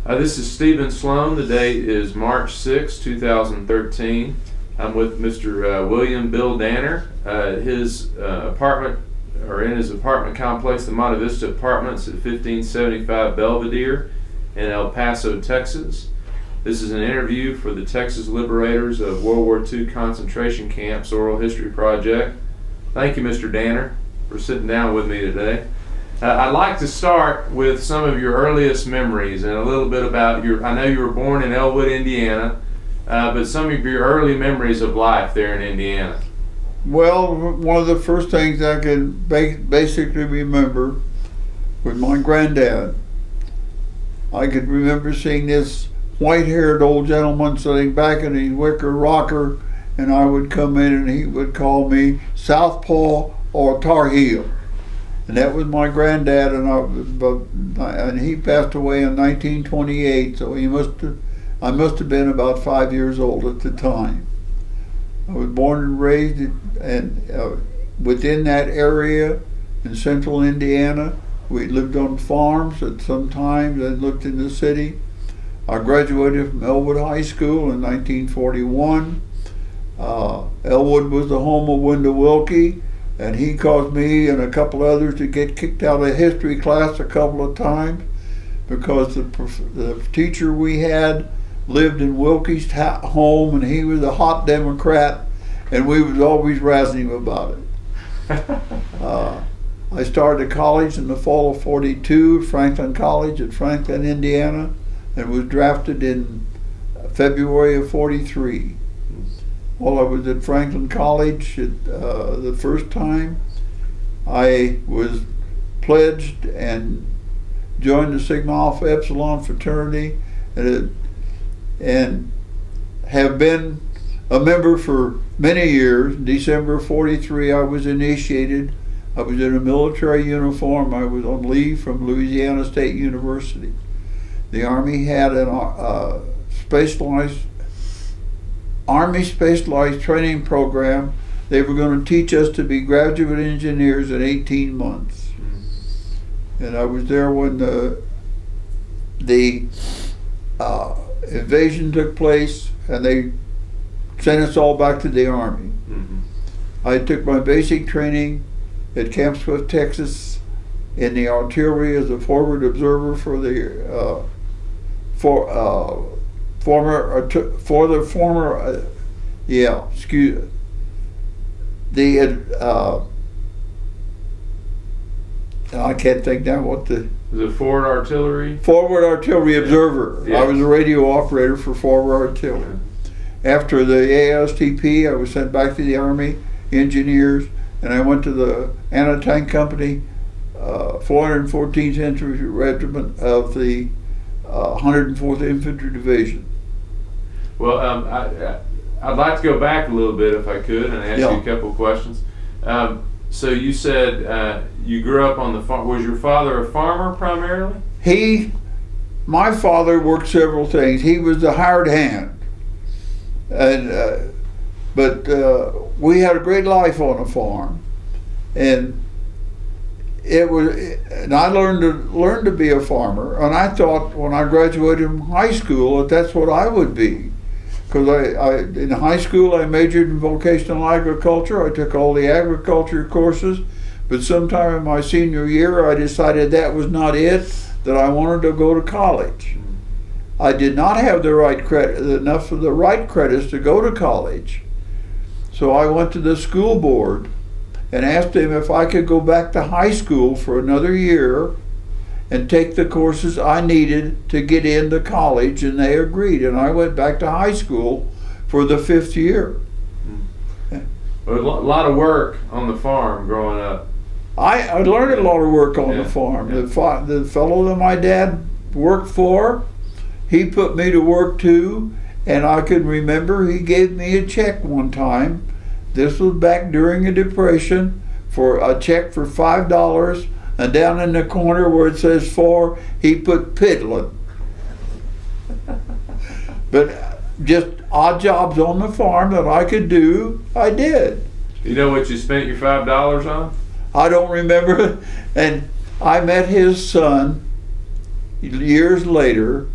This is Stephen Sloan. The date is March 6, 2013. I'm with Mr. William Bill Danner. His apartment, or in his apartment complex, the Monte Vista Apartments at 1575 Belvedere in El Paso, Texas. This is an interview for the Texas Liberators of World War II Concentration Camps Oral History Project. Thank you, Mr. Danner, for sitting down with me today. I'd like to start with some of your earliest memories and a little bit about I know you were born in Elwood, Indiana, but some of your early memories of life there in Indiana. Well, one of the first things I can basically remember was my granddad. I could remember seeing this white-haired old gentleman sitting back in his wicker rocker, and I would come in and he would call me Southpaw or Tar Heel. And that was my granddad, and he passed away in 1928, so I must have been about 5 years old at the time. I was born and raised within that area in central Indiana. We lived on farms at some times and lived in the city. I graduated from Elwood High School in 1941. Elwood was the home of Wendell Wilkie, and he caused me and a couple others to get kicked out of history class a couple of times because the teacher we had lived in Wilkie's home, and he was a hot Democrat, and we was always razzing him about it. I started college in the fall of '42, Franklin College at Franklin, Indiana, and was drafted in February of '43. While I was at Franklin College the first time, I was pledged and joined the Sigma Alpha Epsilon fraternity and have been a member for many years. In December of '43, I was initiated. I was in a military uniform. I was on leave from Louisiana State University. The Army had a Army specialized training program. They were going to teach us to be graduate engineers in 18 months. And I was there when the invasion took place, and they sent us all back to the Army. I took my basic training at Camp Swift, Texas, in the artillery as a forward observer for the I can't think now what the... Was it forward artillery? Forward artillery observer. Yeah. I was a radio operator for forward artillery. Yeah. After the ASTP, I was sent back to the Army Engineers, and I went to the Anti-Tank Company, 414th Infantry Regiment of the 104th Infantry Division. Well, I'd like to go back a little bit, if I could, and ask you a couple of questions. So you said you grew up on the farm. Was your father a farmer primarily? My father worked several things. He was the hired hand, and but we had a great life on a farm, and I learned to be a farmer. And I thought when I graduated from high school that's what I would be. Because in high school I majored in vocational agriculture. I took all the agriculture courses, but sometime in my senior year I decided that was not it, that I wanted to go to college. I did not have enough of the right credits to go to college. So I went to the school board and asked them if I could go back to high school for another year and take the courses I needed to get into college, and they agreed, and I went back to high school for the 5th year. Well, a lot of work on the farm growing up. I learned a lot of work on the farm. The fellow that my dad worked for, he put me to work too, and I can remember he gave me a check one time. This was back during a depression, for a check for $5, and down in the corner where it says "for," he put piddling. But just odd jobs on the farm that I could do, I did. You know what you spent your $5 on? I don't remember. And I met his son years later,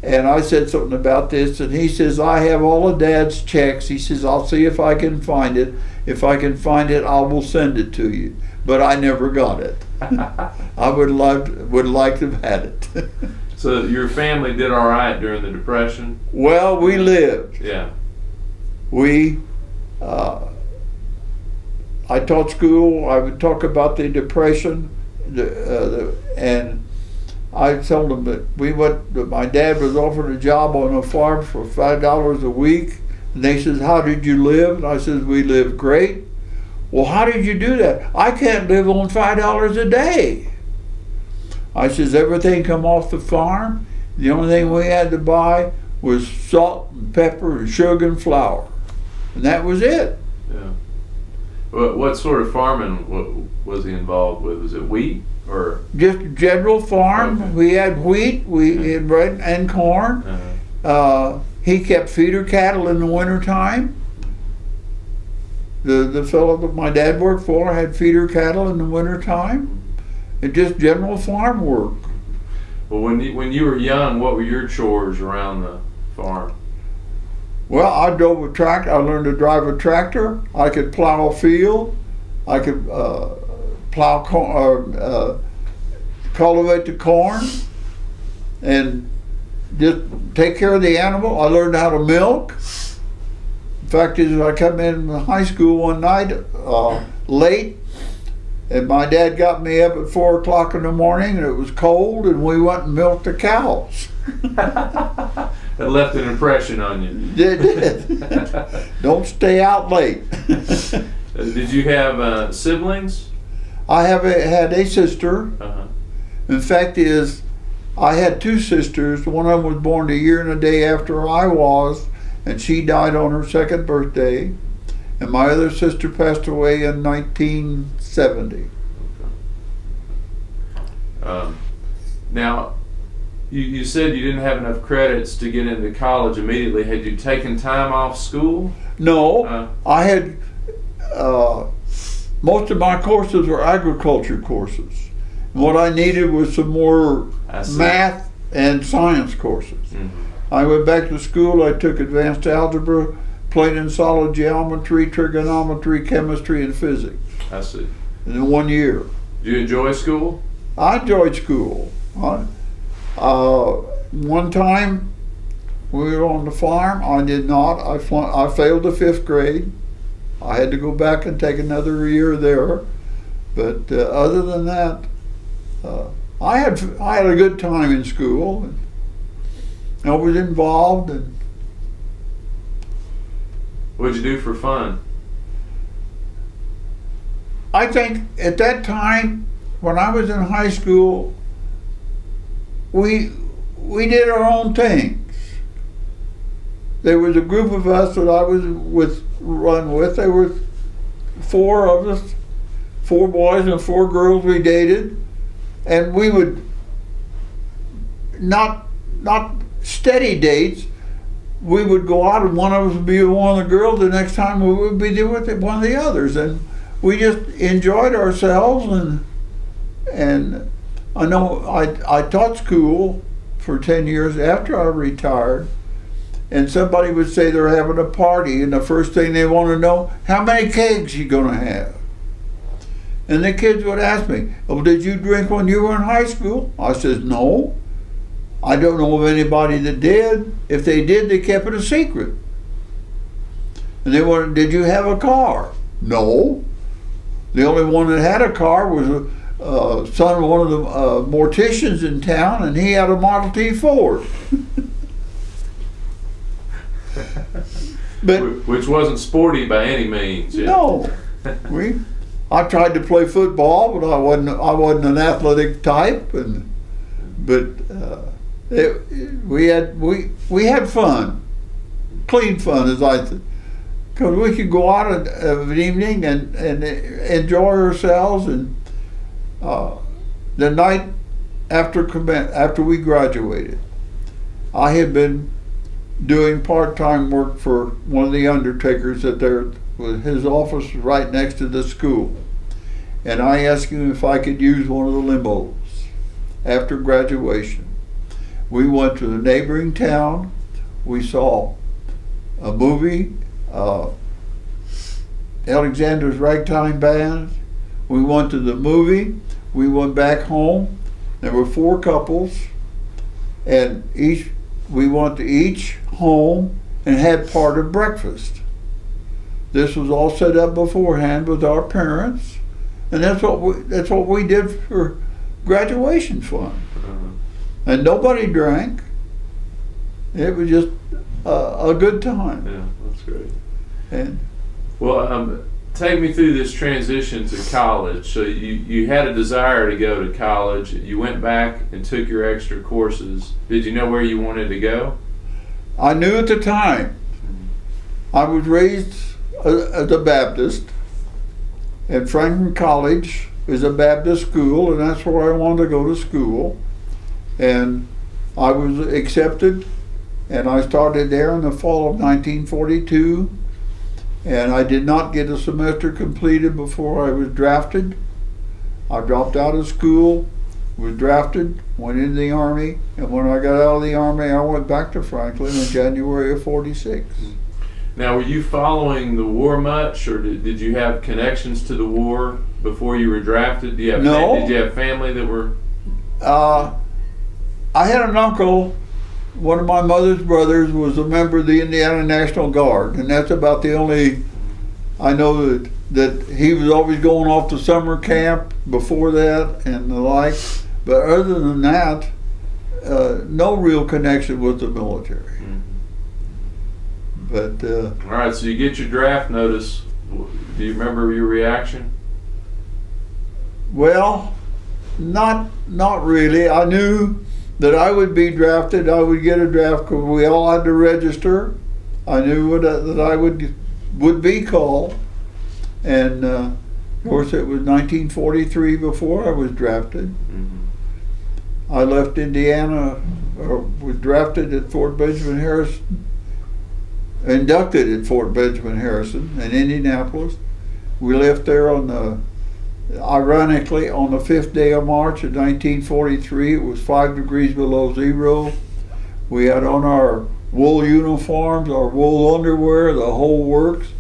And I said something about this, and he says, I have all of Dad's checks. He says, I'll see if I can find it. If I can find it, I will send it to you. But I never got it. I would like to have had it. So your family did all right during the Depression? Well, we lived. Yeah. I taught school. I would talk about the Depression, and I told them that my dad was offered a job on a farm for $5 a week, and they said, how did you live? And I said, we lived great. Well, how did you do that? I can't live on $5 a day. I says, everything come off the farm. The only thing we had to buy was salt and pepper and sugar and flour, and that was it. Yeah. What sort of farming was he involved with? Was it wheat or just general farm? Okay. We had wheat, we had bread and corn. He kept feeder cattle in the wintertime. The fellow that my dad worked for had feeder cattle in the wintertime. And just general farm work. Well, when you were young, what were your chores around the farm? Well, I drove a tractor. I learned to drive a tractor. I could plow a field. I could plow corn, cultivate the corn, and just take care of the animal. I learned how to milk. In fact, I come in high school one night late, and my dad got me up at 4 o'clock in the morning, and it was cold, and we went and milked the cows. It left an impression on you. It did. Don't stay out late. Did you have siblings? I had a sister. In fact, I had two sisters. One of them was born a year and a day after I was, and she died on her second birthday. And my other sister passed away in 1970. Okay. Now, you said you didn't have enough credits to get into college immediately. Had you taken time off school? No. I had, most of my courses were agriculture courses. And what I needed was some more math and science courses. Mm-hmm. I went back to school. I took advanced algebra, plane and solid geometry, trigonometry, chemistry, and physics. I see. In 1 year. Did you enjoy school? I enjoyed school. One time we were on the farm. I did not. I failed the 5th grade. I had to go back and take another year there. But other than that, I had a good time in school. And I was involved. And what'd you do for fun? I think at that time, when I was in high school, we did our own things. There was a group of us that I was run with. There were 4 of us, 4 boys and 4 girls we dated, and we would not steady dates. We would go out and one of us would be with one of the girls. The next time we would be with one of the others, and we just enjoyed ourselves. And I know I taught school for 10 years after I retired, and somebody would say they're having a party, and the first thing they want to know, how many kegs you going to have? And the kids would ask me, oh, did you drink when you were in high school? I said, no. I don't know of anybody that did. If they did, they kept it a secret. And they wanted, did you have a car? No. The only one that had a car was son of one of the morticians in town, and he had a Model T Ford. But which wasn't sporty by any means. Yeah. No. I tried to play football, but I wasn't an athletic type, we had fun, clean fun, as I think, because we could go out of an evening and enjoy ourselves. And the night after we graduated, I had been doing part-time work for one of the undertakers his office was right next to the school, and I asked him if I could use one of the limos after graduation. We went to the neighboring town. We saw a movie, Alexander's Ragtime Band. We went to the movie. We went back home. There were 4 couples, and we went to each home and had part of breakfast. This was all set up beforehand with our parents, and that's what we did for graduation fund. And nobody drank. It was just a good time. Yeah, that's great. And well, take me through this transition to college. So you had a desire to go to college. You went back and took your extra courses. Did you know where you wanted to go? I knew at the time. I was raised as a Baptist, and Franklin College is a Baptist school, and that's where I wanted to go to school. And I was accepted, and I started there in the fall of 1942, and I did not get a semester completed before I was drafted. I dropped out of school, was drafted, went into the Army, and when I got out of the Army, I went back to Franklin in January of '46. Now, were you following the war much, or did you have connections to the war before you were drafted? Did you have family that were? I had an uncle. One of my mother's brothers was a member of the Indiana National Guard, and that's about the only I know that he was always going off to summer camp before that and the like. But other than that, no real connection with the military. But all right, so you get your draft notice. Do you remember your reaction? Well, not really. I knew that I would be drafted. I would get a draft because we all had to register. I knew that I would be called, and of course it was 1943 before I was drafted. I left Indiana, or was drafted at Fort Benjamin Harrison. Inducted at Fort Benjamin Harrison in Indianapolis. We left there ironically, on the 5th day of March of 1943. It was 5 degrees below zero. We had on our wool uniforms, our wool underwear, the whole works.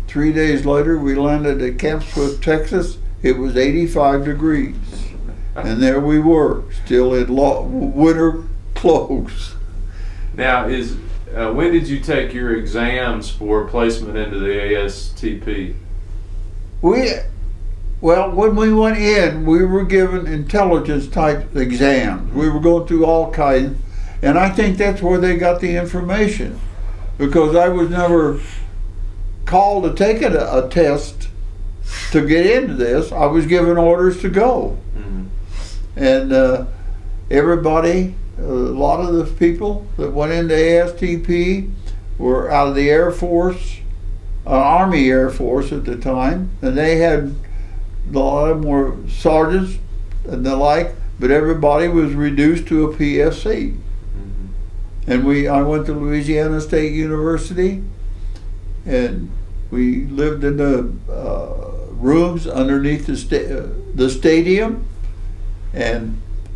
3 days later, we landed at Camp Swift, Texas. It was 85 degrees. And there we were, still in winter clothes. Now, when did you take your exams for placement into the ASTP? Well, when we went in, we were given intelligence type exams. We were going through all kinds, and I think that's where they got the information, because I was never called to take a test to get into this. I was given orders to go. And everybody, a lot of the people that went into ASTP were out of the Air Force, Army Air Force at the time, and they had, a lot of them were sergeants and the like, but everybody was reduced to a PFC. And I went to Louisiana State University, and we lived in the rooms underneath the stadium.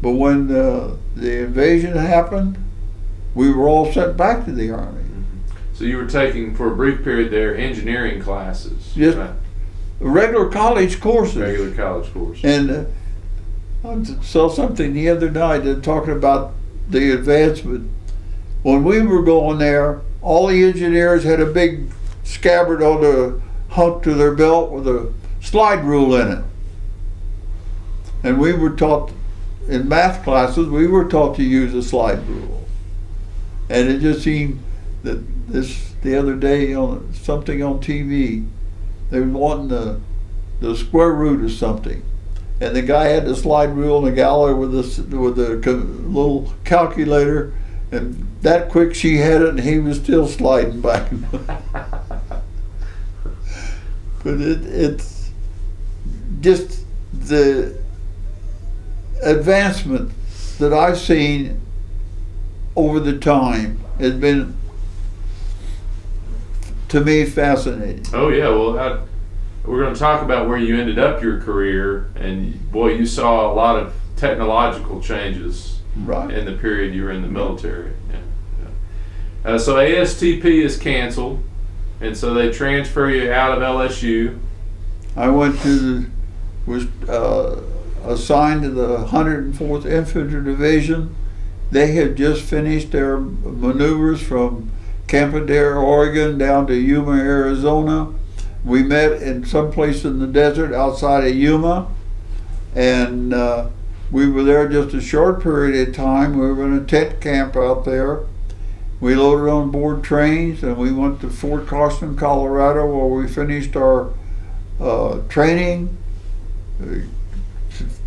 But when the invasion happened, we were all sent back to the Army. So you were taking, for a brief period there, engineering classes. Just right? Regular college courses. Regular college courses. And I saw something the other night that talking about the advancement. When we were going there, all the engineers had a big scabbard on the hump to their belt with a slide rule in it. And we were taught, in math classes, we were taught to use a slide rule. And it just seemed that the other day, on something on TV, they were wanting the square root of something. And the guy had the slide rule and the gal with the little calculator, and that quick she had it, and he was still sliding back. But it's just the advancement that I've seen over the time has been, to me, fascinating. Oh yeah, well, we're going to talk about where you ended up your career, and boy, you saw a lot of technological changes Right. in the period you were in the military. Yeah. So ASTP is canceled, and so they transfer you out of LSU. I went to was assigned to the 104th Infantry Division. They had just finished their maneuvers from Campadere, Oregon, down to Yuma, Arizona. We met in some place in the desert outside of Yuma, and we were there just a short period of time. We were in a tent camp out there. We loaded on board trains, and we went to Fort Carson, Colorado, where we finished our training,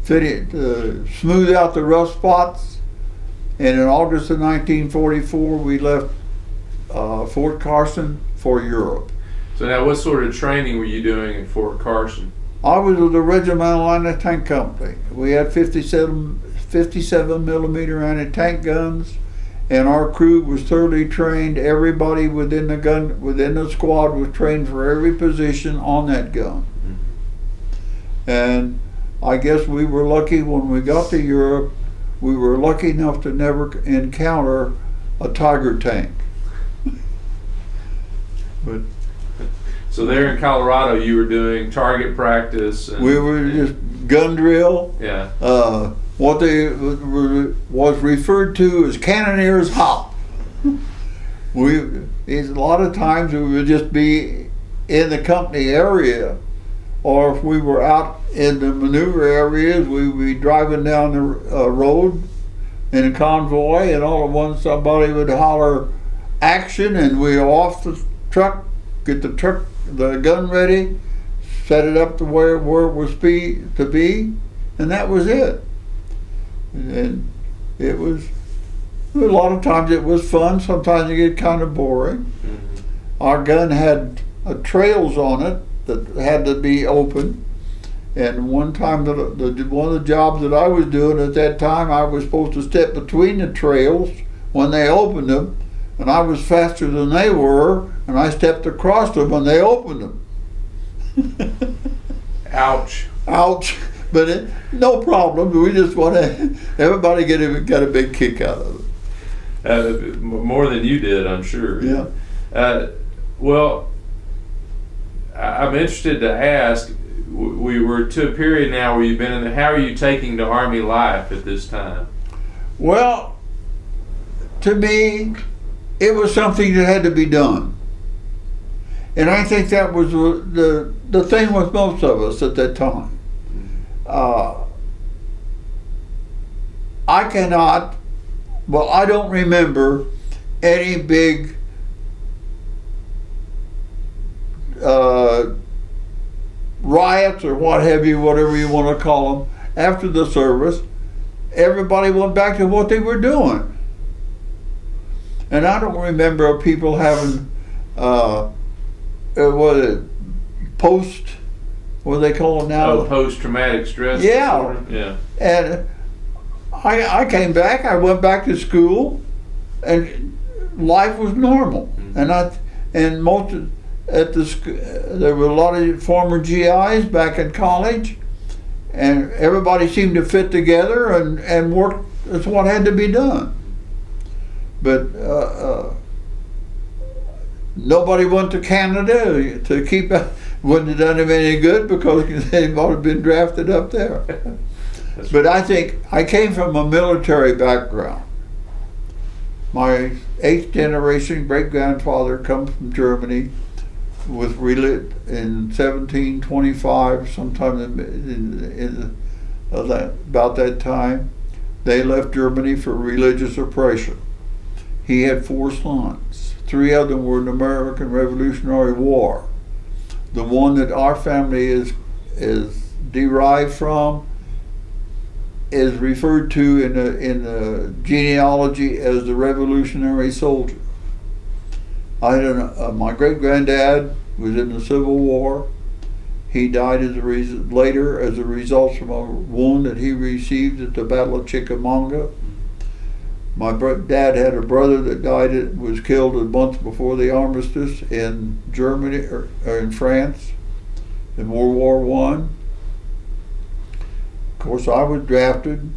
smooth out the rough spots, and in August of 1944 we left Fort Carson for Europe. So now what sort of training were you doing in Fort Carson? I was with the Regimental Anti-Tank Company. We had 57 millimeter anti-tank guns, and our crew was thoroughly trained. Everybody within the squad was trained for every position on that gun. And I guess we were lucky when we got to Europe. We were lucky enough to never encounter a Tiger tank. But so there in Colorado, you were doing target practice. And, we were just gun drill. Yeah. What they was referred to as cannoneers hop. A lot of times we would just be in the company area, or if we were out in the maneuver areas, we would be driving down the road in a convoy, and all at once somebody would holler action, and we off the truck, get the gun ready, set it up to where it was to be, and that was it. And it was, a lot of times it was fun, sometimes it get kind of boring. Our gun had trails on it that had to be open, and one time one of the jobs that I was doing at that time, I was supposed to step between the trails when they opened them, and I was faster than they were, and I stepped across them when they opened them. Ouch. Ouch. But no problem. We just want to, everybody got a big kick out of it. More than you did, I'm sure. Yeah. Well, I'm interested to ask, we were to a period now where you've been in how are you taking to Army life at this time? Well, to me, it was something that had to be done. And I think that was the thing with most of us at that time. I don't remember any big riots or what have you, whatever you want to call them, after the service. Everybody went back to what they were doing. And I don't remember people having, what do they call them now? Oh, post-traumatic stress disorder? Yeah. And I came back, I went back to school, and life was normal. There were a lot of former GIs back in college, and everybody seemed to fit together and work. That's what had to be done. But nobody went to Canada to keep. Wouldn't have done him any good because they might have been drafted up there. But I think I came from a military background. My 8th generation great-grandfather comes from Germany with in 1725, sometime about that time. They left Germany for religious oppression. He had 4 sons. 3 of them were in the American Revolutionary War. The one that our family is derived from is referred to in the genealogy as the Revolutionary Soldier. I had my great-granddad was in the Civil War. He died later as a result from a wound that he received at the Battle of Chickamauga. My dad had a brother that was killed a month before the armistice in Germany or in France in World War I. Of course, I was drafted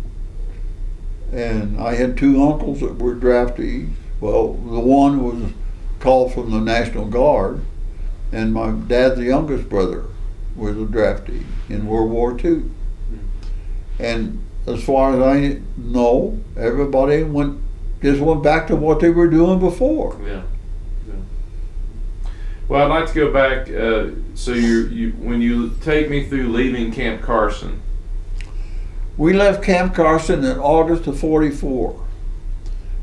And I had two uncles that were draftees. Well, the one was called from the National Guard, and my dad's youngest brother was a draftee in World War II. And as far as I know, everybody just went back to what they were doing before. Yeah. Well, I'd like to go back. So when you take me through leaving Camp Carson. We left Camp Carson in August of '44.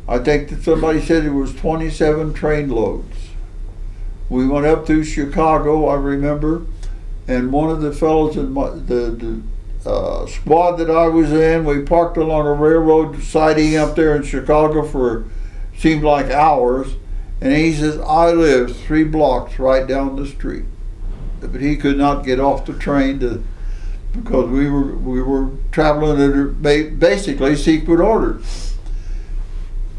I think that somebody said it was 27 train loads. We went up through Chicago, I remember, and one of the fellows in the squad that I was in, we parked along a railroad siding up there in Chicago for seemed like hours, and he says, I live 3 blocks right down the street. But he could not get off the train because we were traveling under basically secret orders.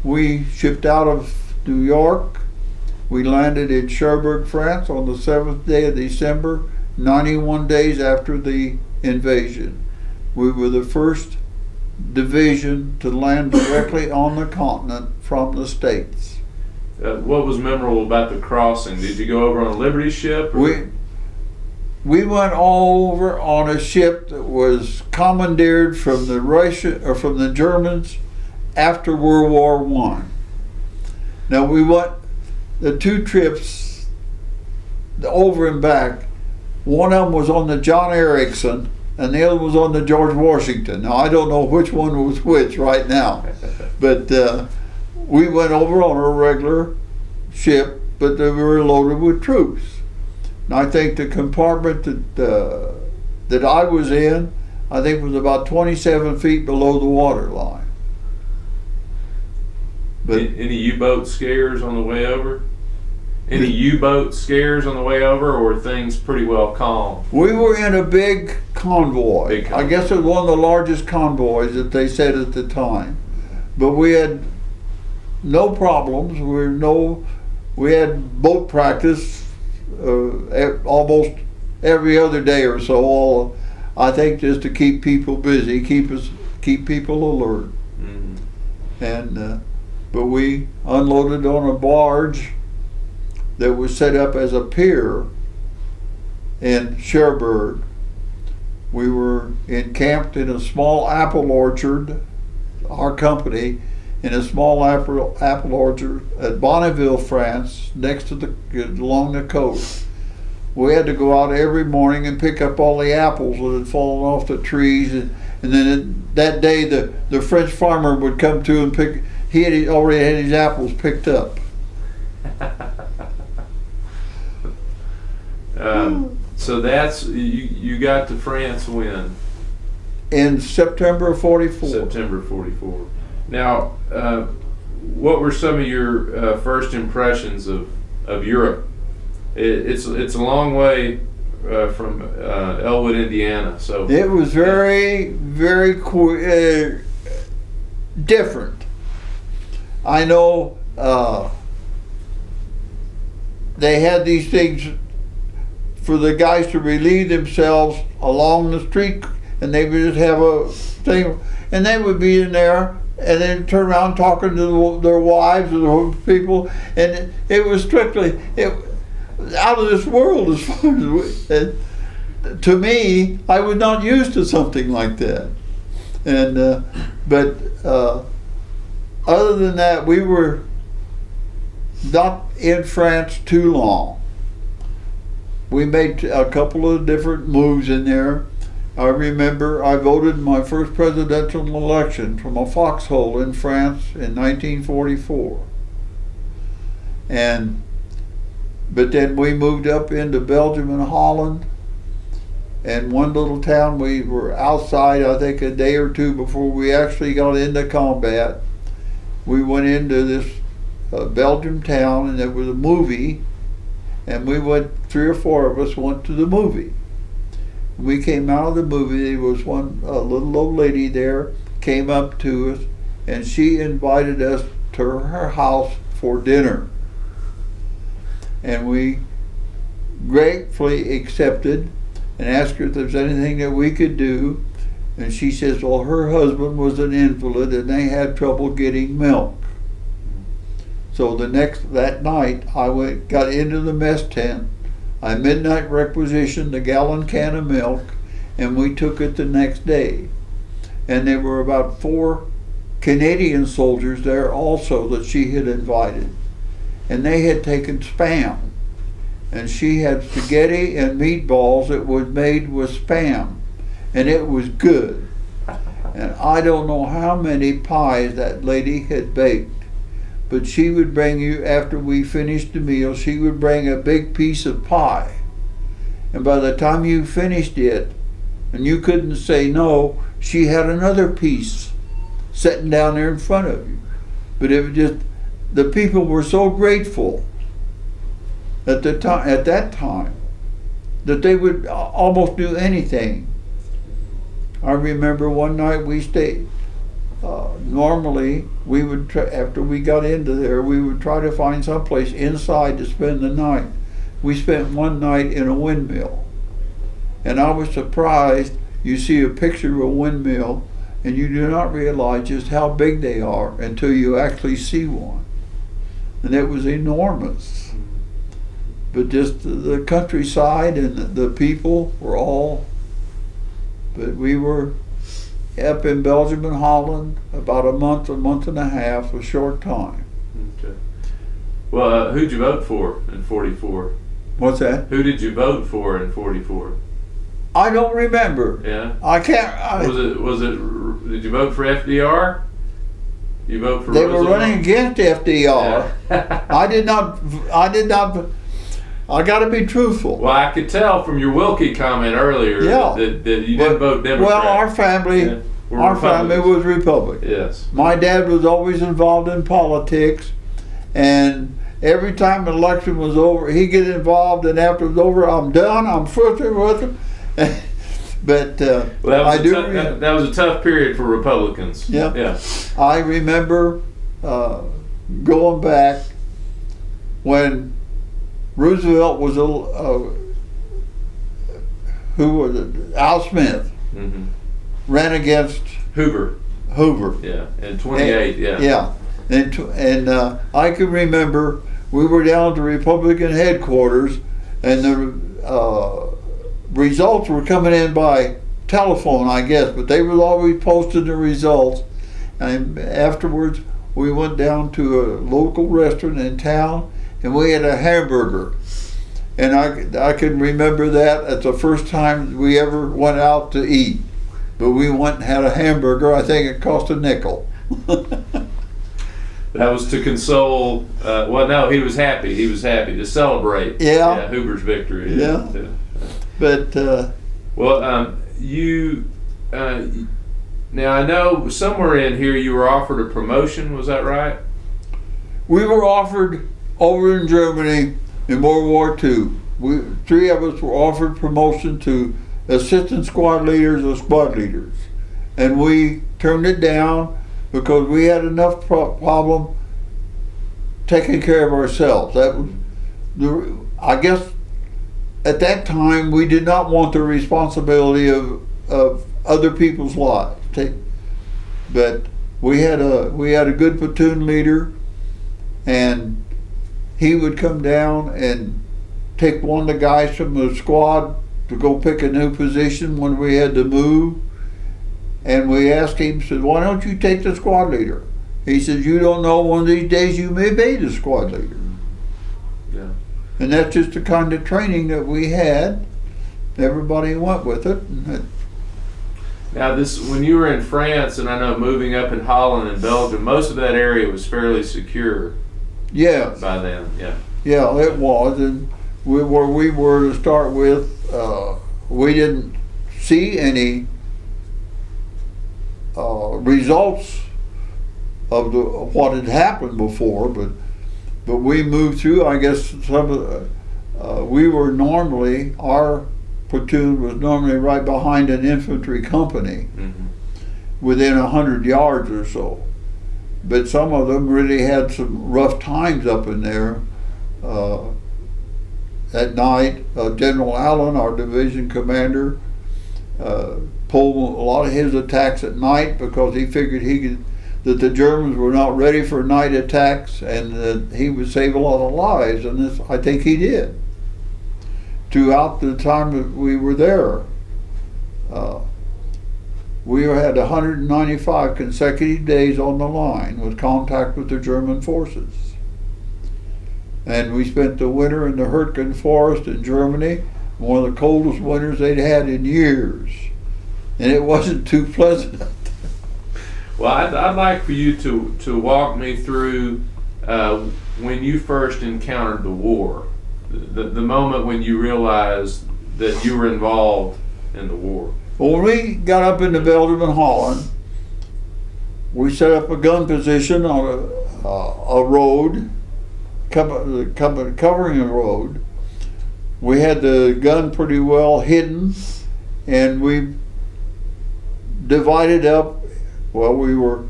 We shipped out of New York. We landed in Cherbourg, France on the 7th day of December, 91 days after the invasion. We were the first division to land directly on the continent from the States. What was memorable about the crossing? Did you go over on a Liberty ship? Or? We went all over on a ship that was commandeered from the Germans after World War I. Now we went the 2 trips over and back. One of them was on the John Erickson, and the other was on the George Washington. Now I don't know which one was which right now, but we went over on a regular ship, but they were loaded with troops. And I think the compartment that I was in, I think was about 27 feet below the water line. But any U-boat scares on the way over? Any U-boat scares on the way over, or were things pretty well calm? We were in a big convoy. I guess it was one of the largest convoys that they said at the time. But we had no problems. We had boat practice almost every other day or so. I think just to keep people busy, keep people alert. Mm-hmm. And but we unloaded on a barge that was set up as a pier in Cherbourg. We were encamped in a small apple orchard, our company, in a small apple orchard at Bonneville, France, next to along the coast. We had to go out every morning and pick up all the apples that had fallen off the trees, and then that day the French farmer would come to and pick. He already had his apples picked up. So that's you got to France when? In September of '44. September '44. Now, what were some of your first impressions of Europe? It's a long way from Elwood, Indiana. So it was very different. I know they had these things for the guys to relieve themselves along the street, and they would just have a thing, and they would be in there and then turn around talking to their wives or the people, and it was strictly out of this world as far as to me. I was not used to something like that, and but other than that, we were not in France too long. We made a couple of different moves in there. I remember I voted in my first presidential election from a foxhole in France in 1944. But then we moved up into Belgium and Holland. And one little town, we were outside, I think, a day or two before we actually got into combat. We went into this Belgium town, and there was a movie, and we went, 3 or 4 of us went to the movie. We came out of the movie, there was a little old lady there, came up to us, and she invited us to her house for dinner. And we gratefully accepted and asked her if there's anything that we could do. And she says, well, her husband was an invalid and they had trouble getting milk. So that night, I got into the mess tent. I midnight requisitioned a gallon can of milk, and we took it the next day. And there were about 4 Canadian soldiers there also that she had invited. And they had taken Spam. And she had spaghetti and meatballs that was made with Spam. And it was good. And I don't know how many pies that lady had baked. But she would bring you, after we finished the meal, she would bring a big piece of pie. And by the time you finished it, and you couldn't say no, she had another piece sitting down there in front of you. But it was just, the people were so grateful at that time that they would almost do anything. I remember one night we stayed. Normally, we would after we got into there, we would try to find someplace inside to spend the night. We spent one night in a windmill, and I was surprised. You see a picture of a windmill, and you do not realize just how big they are until you actually see one. And it was enormous. But just the countryside and the people were all. But we were up in Belgium and Holland about a month and a half, a short time. Okay. Well, who'd you vote for in '44? What's that? Who did you vote for in '44? I don't remember. Yeah. I can't. Was it? Did you vote for FDR? You vote for? They Roosevelt? were running against FDR. Yeah. I did not. I got to be truthful. Well, I could tell from your Wilkie comment earlier that you didn't vote Democrat. Well, our family was Republican. Yes. My dad was always involved in politics, and every time an election was over, he'd get involved, and after it was over, I'm done. I'm frustrated with him. But that was a tough period for Republicans. Yeah. Yeah. I remember going back when Roosevelt was who was it? Al Smith ran against Hoover. Yeah, in '28. Yeah. And I can remember we were down at the Republican headquarters, and the results were coming in by telephone, I guess, but they were always posting the results. And afterwards, we went down to a local restaurant in town, and we had a hamburger. And I can remember that as the first time we ever went out to eat. But we went and had a hamburger. I think it cost a nickel. That was to console. Well, no, he was happy. He was happy to celebrate. Yeah. Hoover's victory. Yeah. But you. Now I know somewhere in here you were offered a promotion. Was that right? We were offered over in Germany in World War II. Three of us were offered promotion to assistant squad leaders or squad leaders, and we turned it down because we had enough problem taking care of ourselves. That was, I guess, at that time we did not want the responsibility of other people's lives. But we had a good platoon leader, and he would come down and take one of the guys from the squad to go pick a new position when we had to move. And we asked him, said, why don't you take the squad leader? He said, you don't know, one of these days you may be the squad leader. Yeah. And that's just the kind of training that we had. Everybody went with it. Now when you were in France, and I know moving up in Holland and Belgium, most of that area was fairly secure. Yeah. By then, yeah. Yeah, it was. And where we were to start with, we didn't see any results of what had happened before, but we moved through. I guess some of we were normally, our platoon was normally right behind an infantry company, within 100 yards or so. But some of them really had some rough times up in there. At night, General Allen, our division commander, pulled a lot of his attacks at night because he figured that the Germans were not ready for night attacks, and that he would save a lot of lives, and this, I think he did. Throughout the time that we were there, we had 195 consecutive days on the line with contact with the German forces. And we spent the winter in the Hürtgen forest in Germany, one of the coldest winters they'd had in years. And it wasn't too pleasant. Well, I'd like for you to walk me through when you first encountered the war, the moment when you realized that you were involved in the war. Well, when we got up into Belgium and Holland, we set up a gun position on a road, covering a road. We had the gun pretty well hidden, and we divided up. Well, we were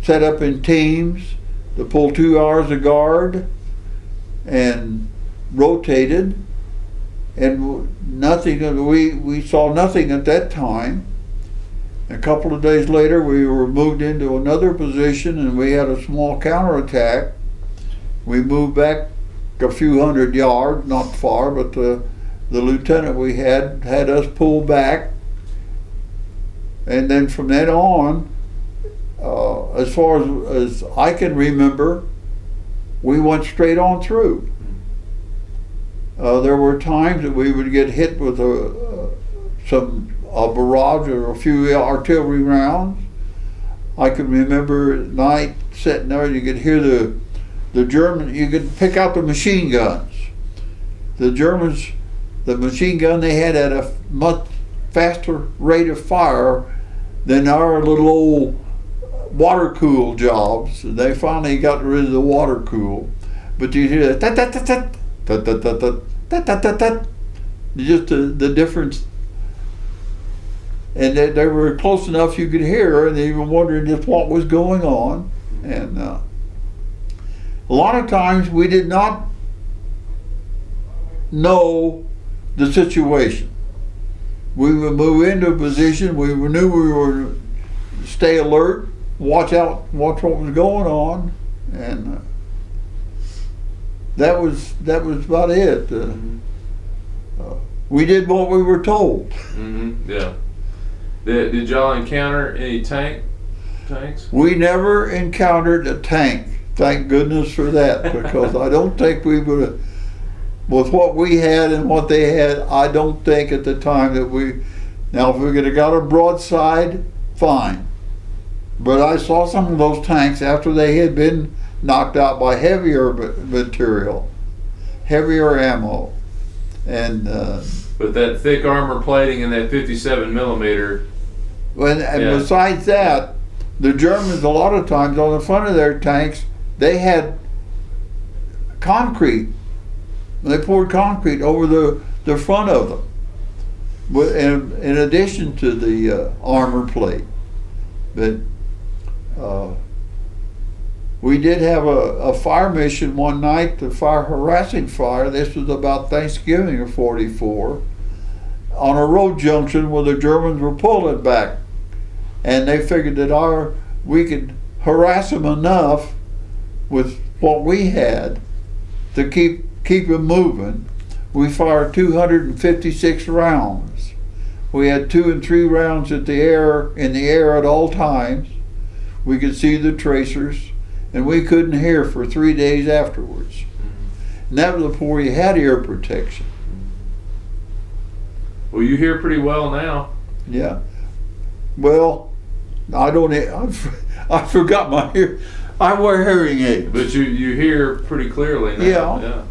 set up in teams to pull 2 hours of guard and rotated, and nothing, we saw nothing at that time. A couple of days later, we were moved into another position, and we had a small counterattack. We moved back a few hundred yards, not far, but the lieutenant we had us pull back. And then from then on, as far as I can remember, we went straight on through. There were times that we would get hit with a barrage or a few artillery rounds. I can remember at night sitting there, you could hear the German, you could pick out the machine guns. The Germans, the machine gun they had at a much faster rate of fire than our little old water cool jobs. They finally got rid of the water cool. But you hear that, just the difference. And they were close enough you could hear, and they were wondering just what was going on. And a lot of times we did not know the situation. We would move into a position, we knew we were stay alert, watch what was going on, and that was about it. We did what we were told. Mm-hmm. Yeah. Did y'all encounter any tanks? We never encountered a tank. Thank goodness for that, because I don't think we would have, with what we had and what they had, I don't think at the time that now if we could have got a broadside, fine. But I saw some of those tanks after they had been knocked out by heavier material, heavier ammo. And with that thick armor plating and that 57 millimeter. And besides that, the Germans a lot of times on the front of their tanks, they had concrete. They poured concrete over the front of them, in addition to the armor plate. But we did have a fire mission one night, the harassing fire. This was about Thanksgiving of '44, on a road junction where the Germans were pulling back, and they figured that we could harass them enough with what we had to keep them moving. We fired 256 rounds. We had 2 and 3 rounds in the air at all times. We could see the tracers, and we couldn't hear for 3 days afterwards. And that was before you had ear protection. Well, you hear pretty well now. Yeah. Well, I forgot my hearing. I wear hearing aids. But you hear pretty clearly now. Yeah.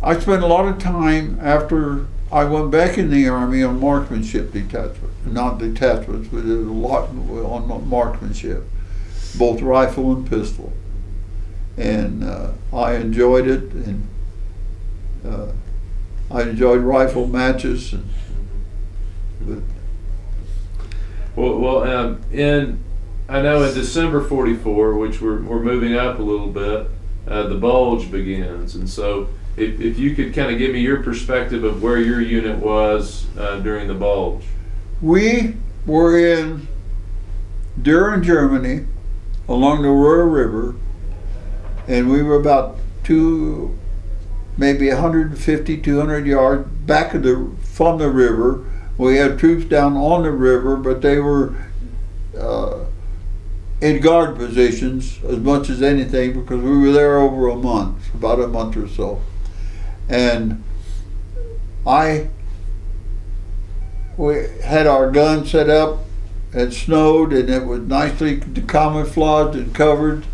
I spent a lot of time after I went back in the Army on marksmanship detachment. Not detachments, but there was a lot on marksmanship, both rifle and pistol. And I enjoyed it, and I enjoyed rifle matches. I know in December '44, which we're moving up a little bit, the bulge begins, and so if you could kind of give me your perspective of where your unit was during the bulge. We were in Düren, Germany, along the Ruhr River, and we were about maybe 150, 200 yards back from the river. We had troops down on the river, but they were in guard positions as much as anything, because we were there over a month, about a month or so. And we had our gun set up. It snowed and it was nicely camouflaged and covered.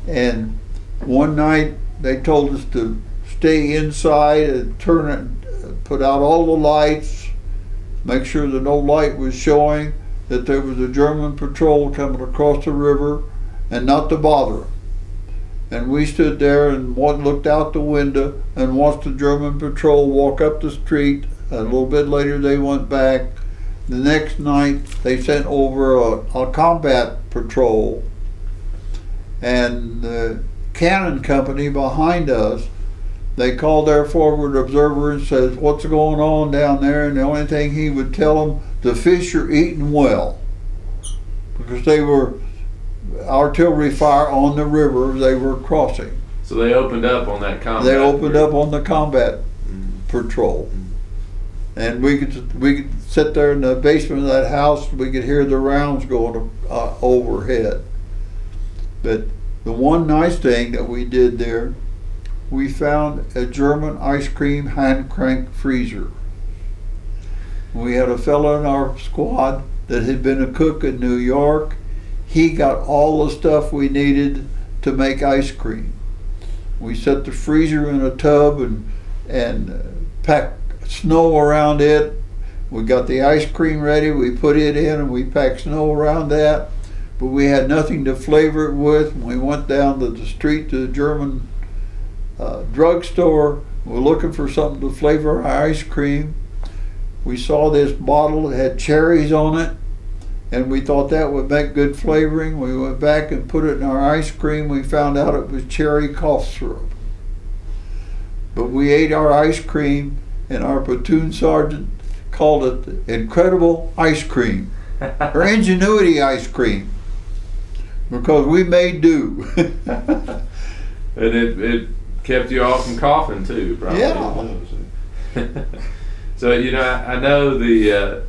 And one night they told us to stay inside and put out all the lights, make sure that no light was showing, that there was a German patrol coming across the river, and not to bother them. And we stood there and looked out the window and watched the German patrol walk up the street. A little bit later they went back. The next night they sent over a combat patrol, and the cannon company behind us, they called their forward observer and said, "What's going on down there?" And the only thing he would tell them, "The fish are eating well," because they were artillery fire on the river they were crossing. So they opened up on that combat. They opened up on the combat patrol. And we could sit there in the basement of that house, we could hear the rounds going overhead. But the one nice thing that we did there, we found a German ice cream hand crank freezer. We had a fellow in our squad that had been a cook in New York. He got all the stuff we needed to make ice cream. We set the freezer in a tub and packed snow around it. We got the ice cream ready, we put it in and we packed snow around that, but we had nothing to flavor it with. We went down to the street to the German drugstore. We were looking for something to flavor our ice cream. We saw this bottle that had cherries on it, and we thought that would make good flavoring. We went back and put it in our ice cream. We found out it was cherry cough syrup. But we ate our ice cream, and our platoon sergeant called it incredible ice cream, or ingenuity ice cream, because we made do. And it kept you off from coughing too, probably. Yeah. So, you know, I know the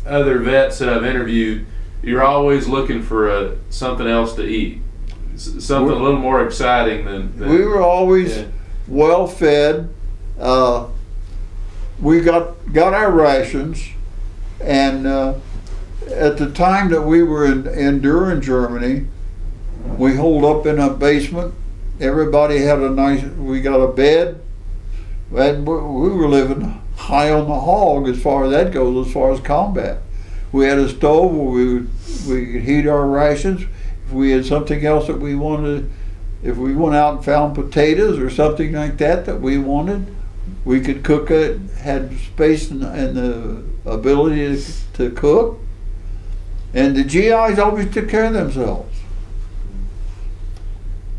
other vets that I've interviewed, you're always looking for something else to eat, something a little more exciting than we were always well fed. We got our rations, and at the time that we were in Düren, Germany, we holed up in a basement. Everybody had we got a bed, and we were living high on the hog as far as that goes, as far as combat. We had a stove where we could heat our rations. If we had something else that we wanted, if we went out and found potatoes or something like that we wanted, we could cook it, had space and the ability to cook. And the GIs always took care of themselves.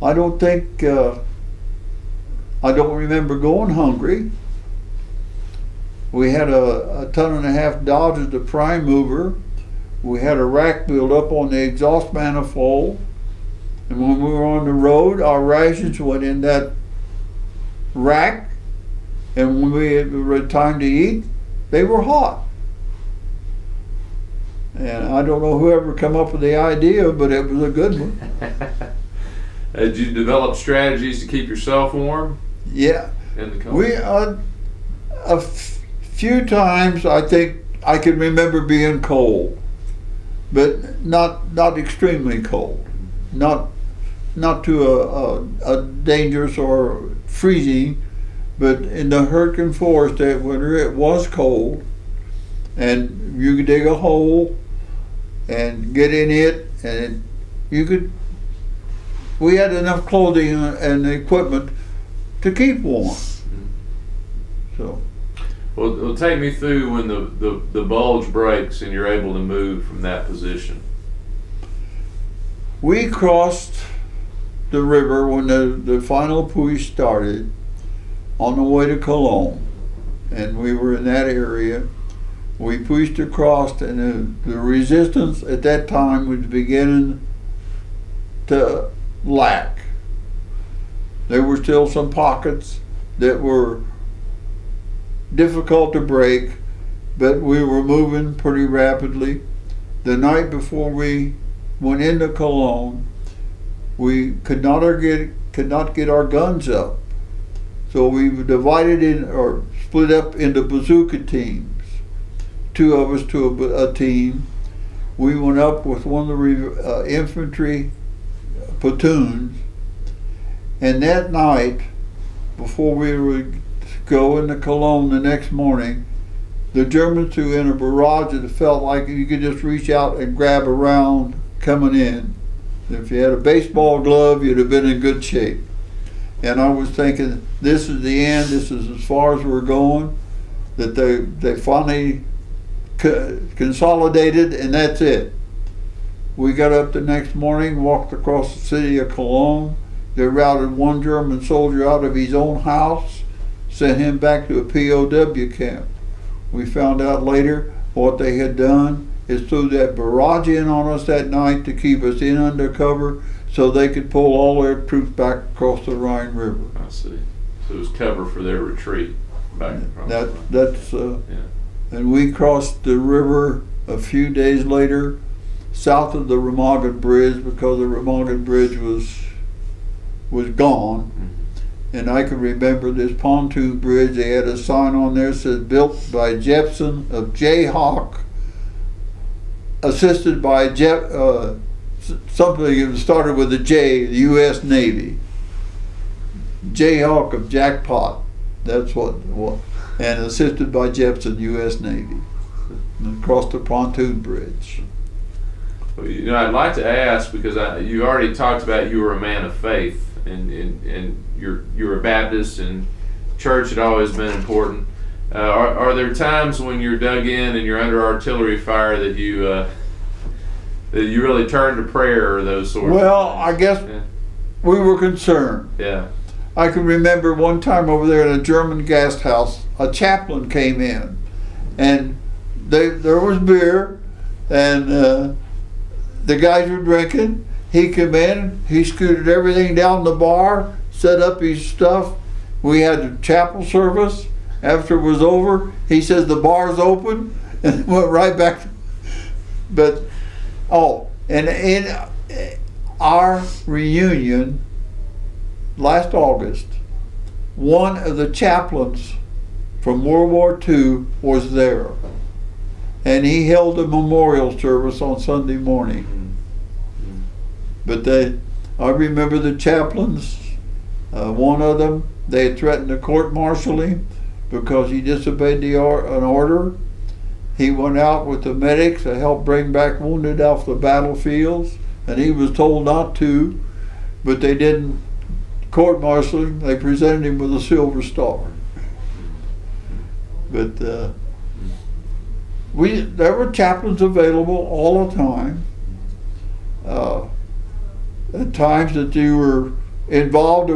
I don't think, I don't remember going hungry. We had a 1.5 ton Dodge as the prime mover. We had a rack built up on the exhaust manifold. And when we were on the road, our rations went in that rack. And when we had time to eat, they were hot. And I don't know whoever came up with the idea, but it was a good one. Did you develop strategies to keep yourself warm? Yeah. In the cold? We a few times I think I can remember being cold, but not extremely cold, not to a dangerous or freezing, but in the Hurricane Forest that winter it was cold, and you could dig a hole and get in it, and you could. We had enough clothing and equipment to keep warm. So. Well, take me through when the bulge breaks and you're able to move from that position. We crossed the river when the final push started on the way to Cologne, and we were in that area. We pushed across, and the resistance at that time was beginning to lack. There were still some pockets that were difficult to break, but we were moving pretty rapidly. The night before we went into Cologne, we could not get our guns up. So we divided in, or split up into bazooka teams. 2 of us to a team. We went up with one of the infantry platoons, and that night, before we would go into Cologne the next morning, the Germans threw in a barrage that felt like you could just reach out and grab a round coming in. If you had a baseball glove, you'd have been in good shape. And I was thinking, this is the end, this is as far as we're going, that they finally consolidated, and that's it. We got up the next morning, walked across the city of Cologne. They routed one German soldier out of his own house, sent him back to a POW camp. We found out later what they had done is threw that barrage in on us that night to keep us in undercover so they could pull all their troops back across the Rhine River. I see. So it was cover for their retreat back across That's yeah. And we crossed the river a few days later, south of the Remagen Bridge, because the Remagen Bridge was gone. Mm-hmm. And I can remember this pontoon bridge. They had a sign on there that said, "Built by Jepson of Jayhawk, assisted by something that started with a J, the U.S. Navy. Jayhawk of Jackpot, that's what, and assisted by Jepson, U.S. Navy." And across the pontoon bridge. Well, you know, I'd like to ask, because you already talked about you were a man of faith, and you're a Baptist, and church had always been important. Are there times when you're dug in and you're under artillery fire that you really turn to prayer or those sorts of things? Well, I guess we were concerned. Yeah. I can remember one time over there in a German guest house, a chaplain came in, and there was beer, and the guys were drinking. He came in, he scooted everything down the bar, set up his stuff. We had a chapel service. After it was over, he says the bar's open, and went right back. But, and in our reunion last August, one of the chaplains from World War II was there, and he held a memorial service on Sunday morning. But I remember the chaplains, one of them, they had threatened to court-martial him because he disobeyed an order. He went out with the medics to help bring back wounded off the battlefields, and he was told not to, but they didn't court-martial him. They presented him with a Silver Star. But there were chaplains available all the time. At times that you were involved,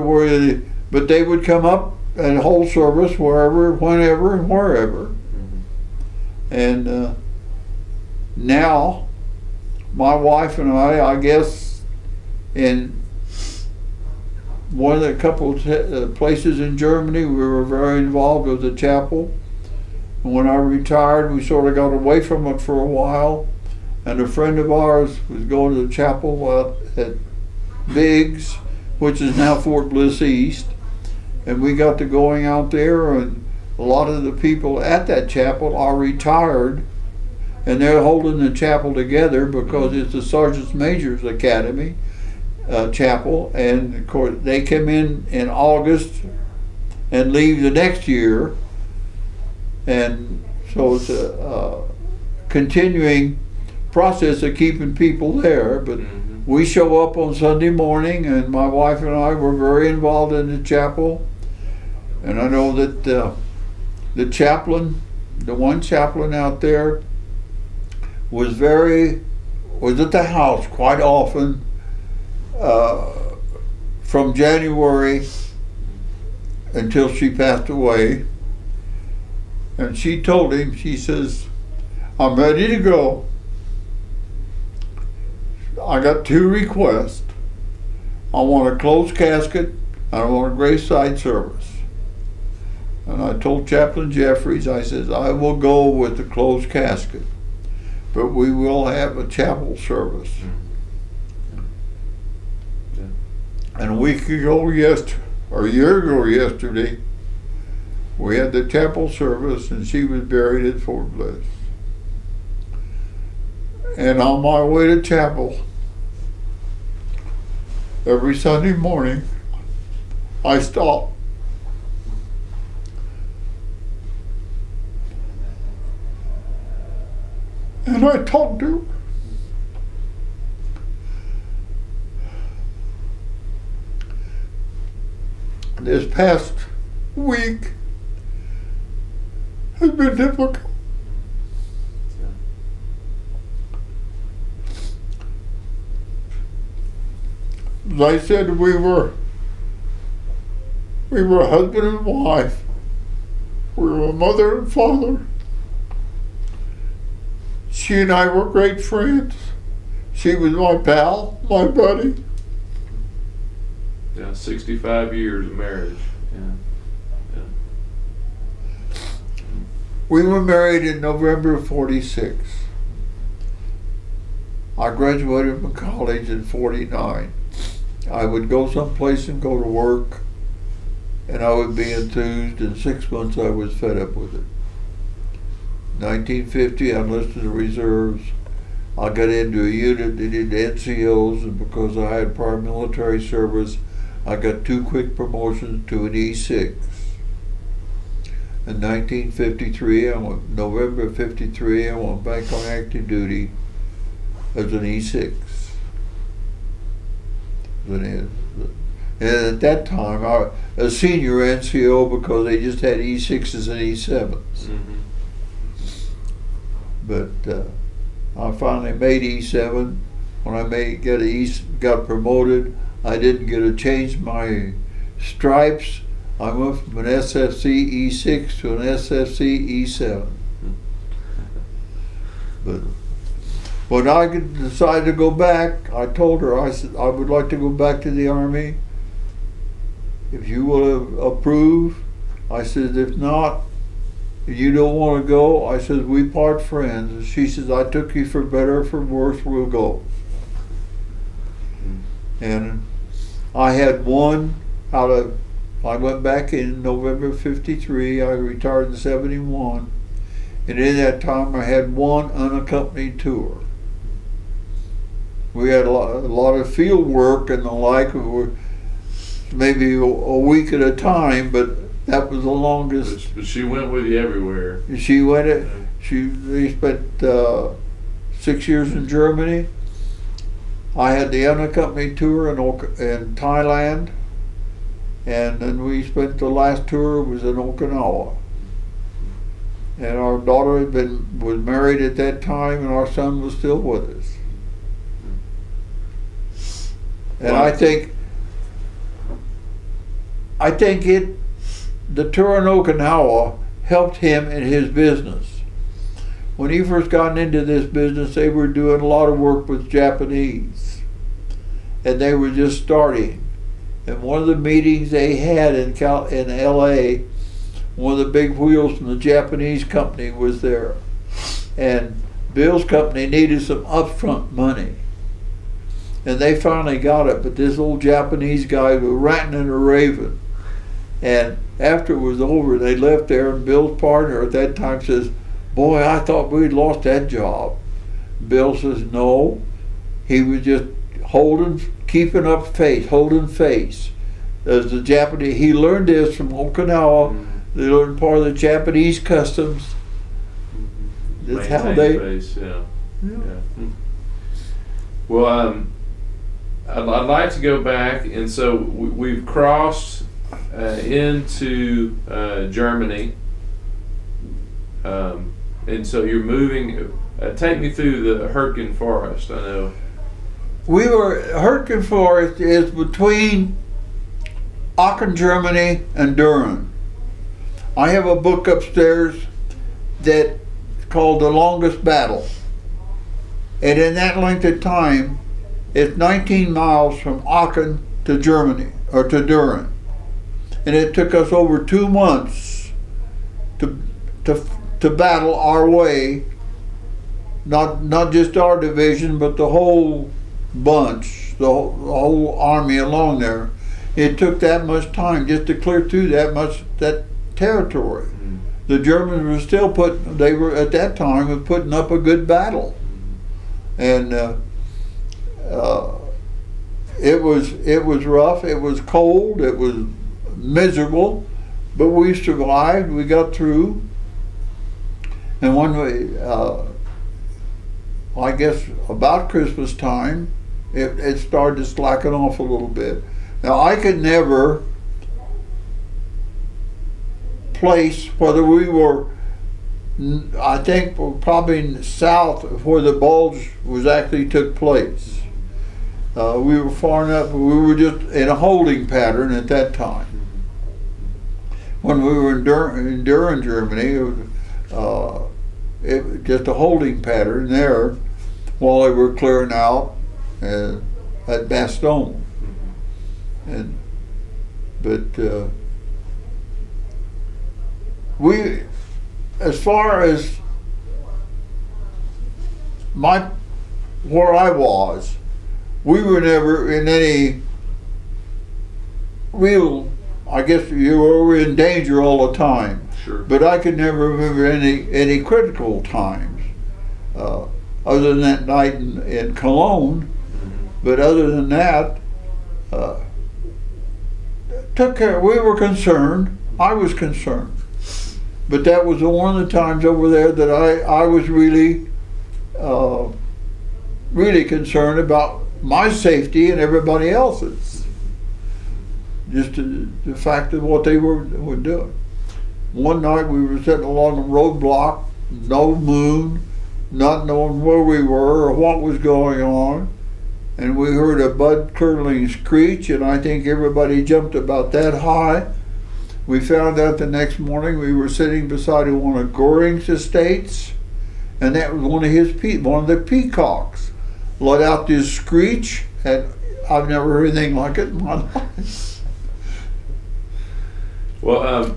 but they would come up and hold service wherever, whenever, and wherever. And now, my wife and I guess, in one of the couple of places in Germany, we were very involved with the chapel. And when I retired, we sort of got away from it for a while. And a friend of ours was going to the chapel out at Biggs, which is now Fort Bliss East. And we got to going out there, and a lot of the people at that chapel are retired, and they're holding the chapel together because it's the Sergeant Major's Academy chapel, and of course they come in August and leave the next year, and so it's a continuing process of keeping people there. But we show up on Sunday morning, and my wife and I were very involved in the chapel. And I know that the chaplain, the one chaplain out there, was at the house quite often, from January until she passed away. And she told him, she says, I'm ready to go. I got 2 requests. I want a closed casket and I want a graveside service. And I told Chaplain Jeffries, I said, I will go with the closed casket, but we will have a chapel service. Yeah. And a week ago, or a year ago yesterday, we had the chapel service and she was buried at Fort Bliss. And on my way to chapel, every Sunday morning, I stop. And I talk to her. This past week has been difficult. As I said, we were husband and wife. We were mother and father. She and I were great friends. She was my pal, my buddy. Yeah, 65 years of marriage. Yeah. We were married in November of '46. I graduated from college in '49. I would go someplace and go to work, and I would be enthused. In 6 months, I was fed up with it. 1950, I enlisted in the reserves. I got into a unit that did NCOs, and because I had prior military service, I got 2 quick promotions to an E6. In 1953, November of '53, I went back on active duty as an E6. And at that time, I was a senior NCO because they just had E6s and E7s. Mm-hmm. But I finally made E7. When I got promoted, I didn't get to change my stripes. I went from an SFC E6 to an SFC E7. But when I decided to go back, I told her, I said, I would like to go back to the Army. If you will approve. I said, if not, if you don't want to go, I said, we part friends. And she says, I took you for better or for worse, we'll go. And I had one I went back in November '53, I retired in '71, and in that time I had one unaccompanied tour. We had a lot of field work and the like, maybe a week at a time, but that was the longest. But she went with you everywhere. She went. They spent 6 years in Germany. I had the unaccompanied tour in Thailand, and then we spent the last tour was in Okinawa. And our daughter was married at that time, and our son was still with us. And I think the tour in Okinawa helped him in his business. When he first got into this business, they were doing a lot of work with Japanese, and they were just starting. And one of the meetings they had in LA, one of the big wheels from the Japanese company was there, and Bill's company needed some upfront money. And they finally got it, but this old Japanese guy was ranting and raving. And after it was over, they left there, and Bill's partner at that time says, boy, I thought we'd lost that job. Bill says, no, he was just holding face. As the Japanese, he learned this from Okinawa. Mm-hmm. They learned part of the Japanese customs. Mm-hmm. That's how they. Face, yeah. Well, I'd like to go back, and so we've crossed into Germany, and so you're moving. Take me through the Hurtgen Forest. I know. Hurtgen Forest is between Aachen, Germany, and Düren. I have a book upstairs that's called The Longest Battle. And in that length of time, it's 19 miles from Aachen to Germany, or to Düren. And it took us over 2 months to battle our way, not just our division, but the whole bunch, the whole army along there. It took that much time just to clear through that territory. Mm-hmm. The Germans were still they were at that time putting up a good battle. And it was rough, it was cold, it was miserable, but we survived, we got through. And one way, I guess about Christmas time, it started to slacken off a little bit. Now I could never place whether we were, I think probably south of where the bulge was actually took place. We were far enough, we were just in a holding pattern at that time. When we were in Düren, Germany, it was just a holding pattern there while they were clearing out at Bastogne. But we, as far as where I was, we were never in any real, I guess you were in danger all the time. Sure. But I could never remember any critical times, other than that night in Cologne. Mm-hmm. But other than that, took care. We were concerned. I was concerned. But that was one of the times over there that I was really, really concerned about my safety and everybody else's. Just the fact of what they were doing. One night we were sitting along a roadblock, no moon, not knowing where we were or what was going on, and we heard a blood-curdling screech, and I think everybody jumped about that high. We found out the next morning we were sitting beside one of Göring's estates, and that was one of the peacocks let out this screech, and I've never heard anything like it in my life. Well,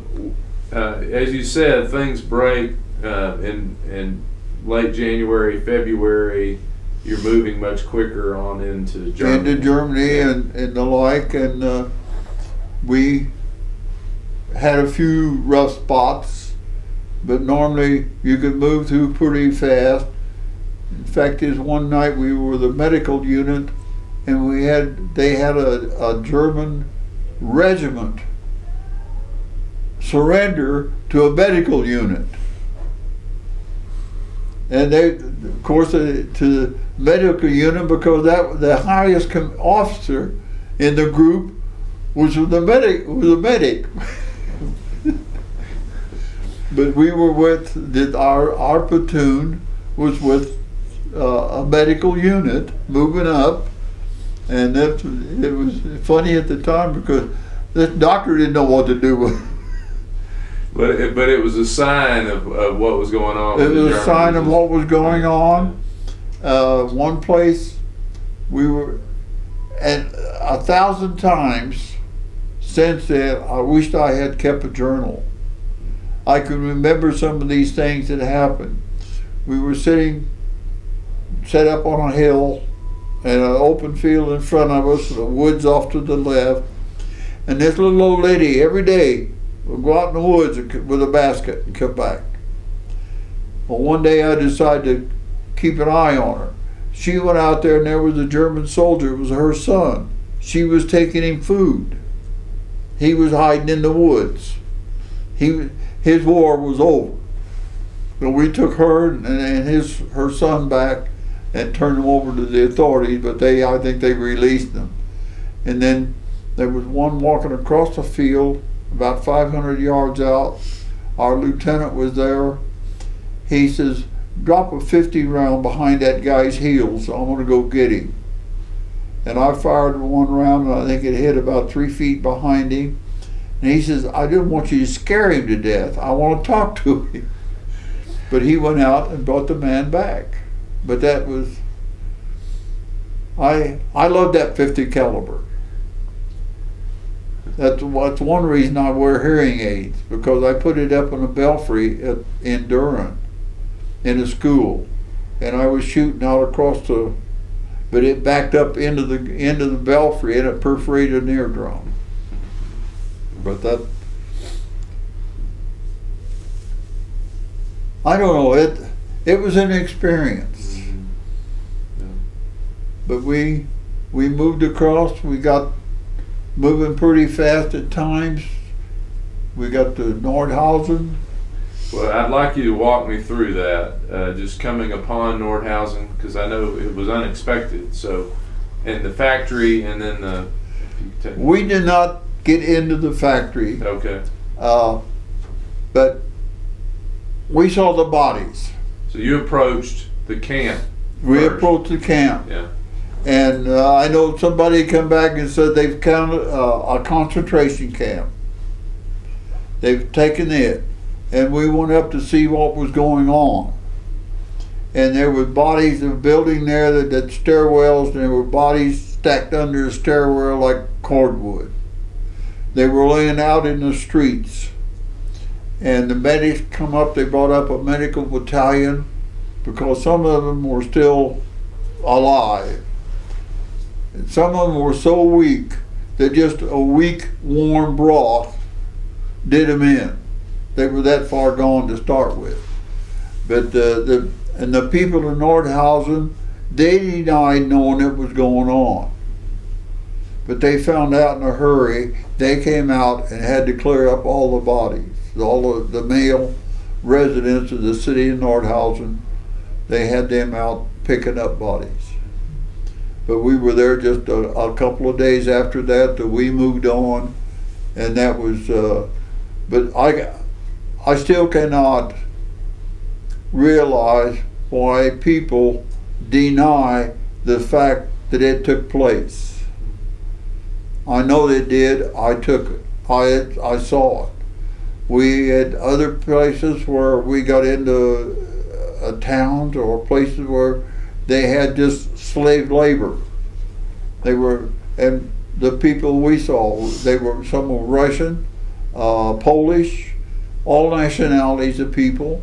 as you said, things break in late January, February. You're moving much quicker on into Germany. Into Germany and the like, and we had a few rough spots, but normally you could move through pretty fast. In fact, is one night we were the medical unit, and they had a German regiment surrender to a medical unit. And they, of course, to the medical unit, because the highest officer in the group was the medic. But we were with our platoon was with a medical unit moving up, and it was funny at the time because this doctor didn't know what to do with it. But it was a sign of what was going on. It was a sign of what was going on. One place we were, and 1,000 times since then, I wished I had kept a journal. I could remember some of these things that happened. We were set up on a hill, and an open field in front of us, the woods off to the left, and this little old lady every day would go out in the woods with a basket and come back. Well, one day I decided to keep an eye on her. She went out there, and there was a German soldier. It was her son. She was taking him food. He was hiding in the woods. His war was over. But we took her and her son back and turned them over to the authorities, but I think they released them. And then there was one walking across the field about 500 yards out. Our lieutenant was there. He says, drop a 50 round behind that guy's heels. I'm going to go get him. and I fired one round, and I think it hit about 3 feet behind him. And he says, I didn't want you to scare him to death. I want to talk to him. But he went out and brought the man back. But that was, I love that 50 caliber. That's one reason I wear hearing aids, because I put it up in a belfry in Durham, in a school, and I was shooting out across but it backed up into the belfry and it perforated an eardrum. But that, I don't know, it was an experience. Mm-hmm. Yeah. But we moved across, we got moving pretty fast at times. We got to Nordhausen. Well, I'd like you to walk me through that, just coming upon Nordhausen, because I know it was unexpected. So, and the factory, and then we did not get into the factory. Okay. But we saw the bodies. So you approached the camp. We first. approached the camp. Yeah. And I know somebody come back and said they've counted a concentration camp. They've taken it. And we went up to see what was going on. And there were bodies of building there that stairwells, and there were bodies stacked under a stairwell like cordwood. They were laying out in the streets. And the medics come up, they brought up a medical battalion, because some of them were still alive. And some of them were so weak that just a weak warm broth did them in. They were that far gone to start with. But the people in Nordhausen, they denied knowing it was going on. But they found out in a hurry. They came out and had to clear up all the bodies, all of the male residents of the city of Nordhausen. They had them out picking up bodies. But we were there just a couple of days after that we moved on, and that was, but I still cannot realize why people deny the fact that it took place. I know they did. I took it. I saw it. We had other places where we got into towns or places where they had just slave labor. They were, and the people we saw, some were Russian, Polish, all nationalities of people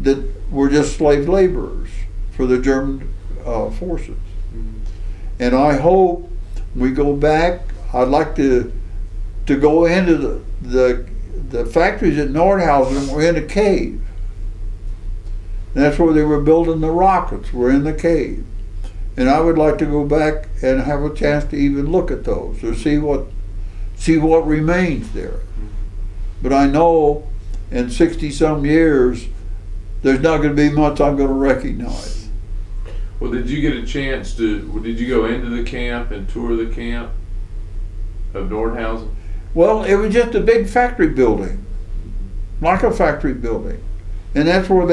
that were just slave laborers for the German forces. Mm-hmm. And I hope we go back. I'd like to go into the factories at Nordhausen were in a cave. And that's where they were building the rockets, were in the cave. And I would like to go back and have a chance to even look at those or see what remains there. But I know in 60-some years, there's not going to be much I'm going to recognize. Well, did you get a chance did you go into the camp and tour the camp of Nordhausen? Well, it was just a big factory building, like a factory building. And that's where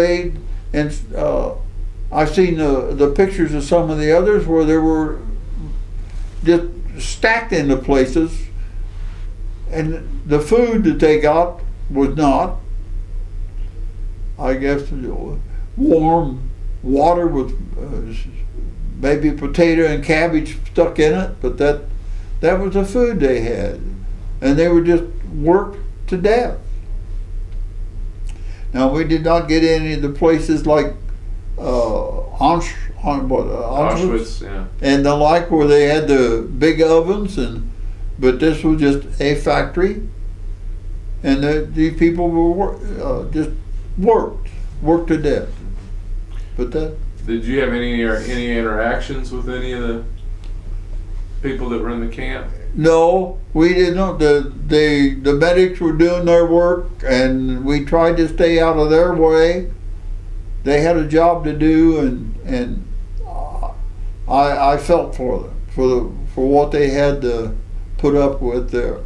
I've seen the pictures of some of the others where there were just stacked into places, and the food that they got was not, I guess, warm water with maybe potato and cabbage stuck in it, but that was the food they had, and they were just worked to death. Now, we did not get any of the places like Auschwitz, yeah, and the like, where they had the big ovens, but this was just a factory, and these people were just worked to death. But did you have any interactions with any of the people that were in the camp? No, we didn't. The medics were doing their work, and we tried to stay out of their way. They had a job to do, and I felt for them for what they had to put up with there.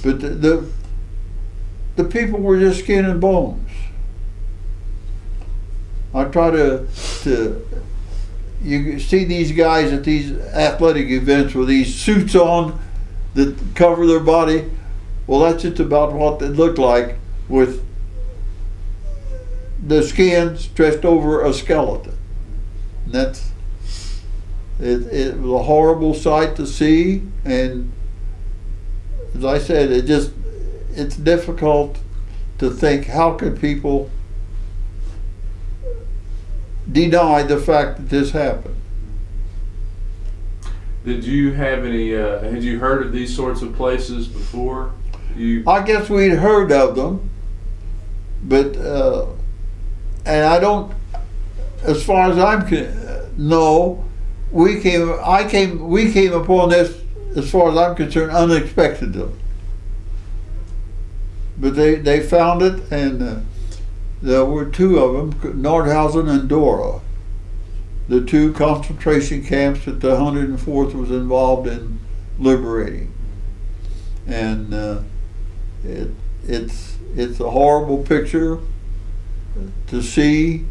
But the people were just skin and bones. I try to you see these guys at these athletic events with these suits on that cover their body. Well, that's just about what they look like, with the skin stretched over a skeleton. And it was a horrible sight to see, and as I said, it's difficult to think, how could people deny the fact that this happened. Did you have any, had you heard of these sorts of places before? I guess we'd heard of them, but, and I don't, as far as no, we came upon this, as far as I'm concerned, unexpectedly. But they found it, and there were two of them, Nordhausen and Dora, the two concentration camps that the 104th was involved in liberating. And it's a horrible picture to see,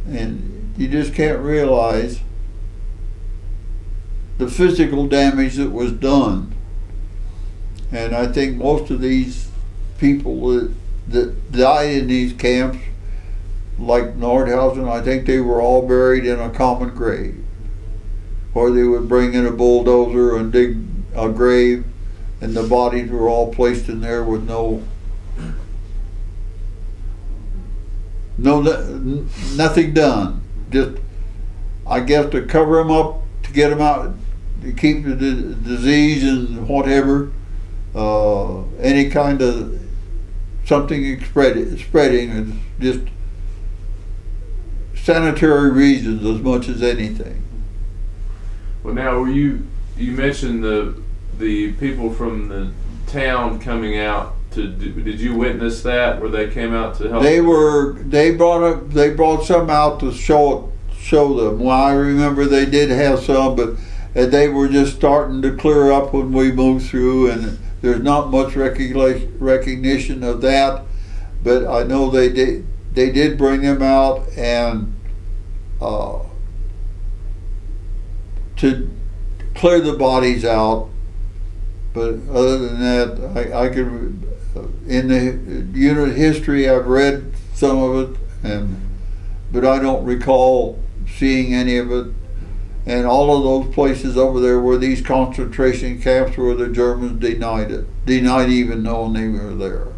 and you just can't realize the physical damage that was done. And I think most of these people that died in these camps, like Nordhausen, I think they were all buried in a common grave, or they would bring in a bulldozer and dig a grave, and the bodies were all placed in there with nothing done. Just, I guess, to cover them up, to get them out, to keep the disease and whatever, any kind of something spreading, is just sanitary reasons as much as anything. Well, now, you mentioned the people from the town coming out to did you witness that, where they came out to help? They brought some out to show them. Well, I remember they did have some, but they were just starting to clear up when we moved through, and there's not much recognition of that. But I know they did bring them out, and to clear the bodies out. But other than that, I could, in the unit history, I've read some of it, but I don't recall seeing any of it. And all of those places over there were these concentration camps where the Germans denied even knowing they were there.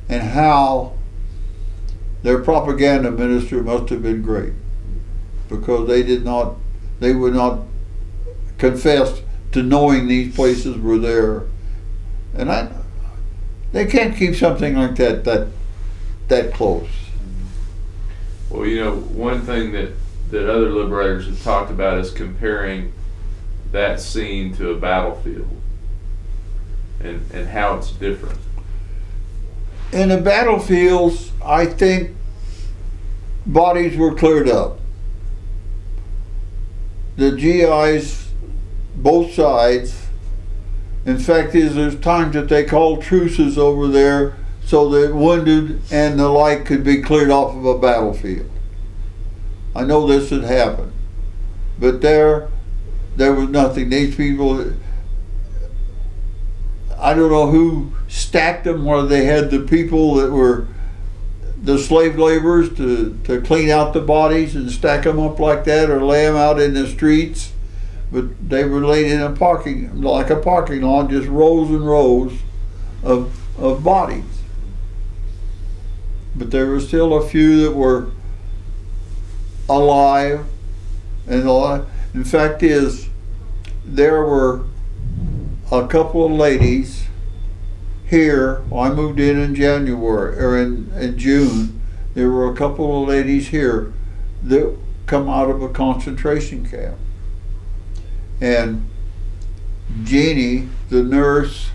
And how their propaganda minister must have been great, because they would not confess to knowing these places were there. And they can't keep something like that close. Well, you know, one thing that other liberators have talked about is comparing that scene to a battlefield, and how it's different. In the battlefields, I think bodies were cleared up. The GIs, both sides, in fact, there's times that they called truces over there so that wounded and the like could be cleared off of a battlefield. I know this had happened, but there was nothing. These people, I don't know who stacked them, whether they had the people that were the slave laborers to clean out the bodies and stack them up like that, or lay them out in the streets. But they were laid in a parking lot, just rows and rows of bodies. But there were still a few that were alive, and the fact is, there were a couple of ladies here. I moved in January, or in June. There were a couple of ladies here that come out of a concentration camp, and Jeannie, the nurse,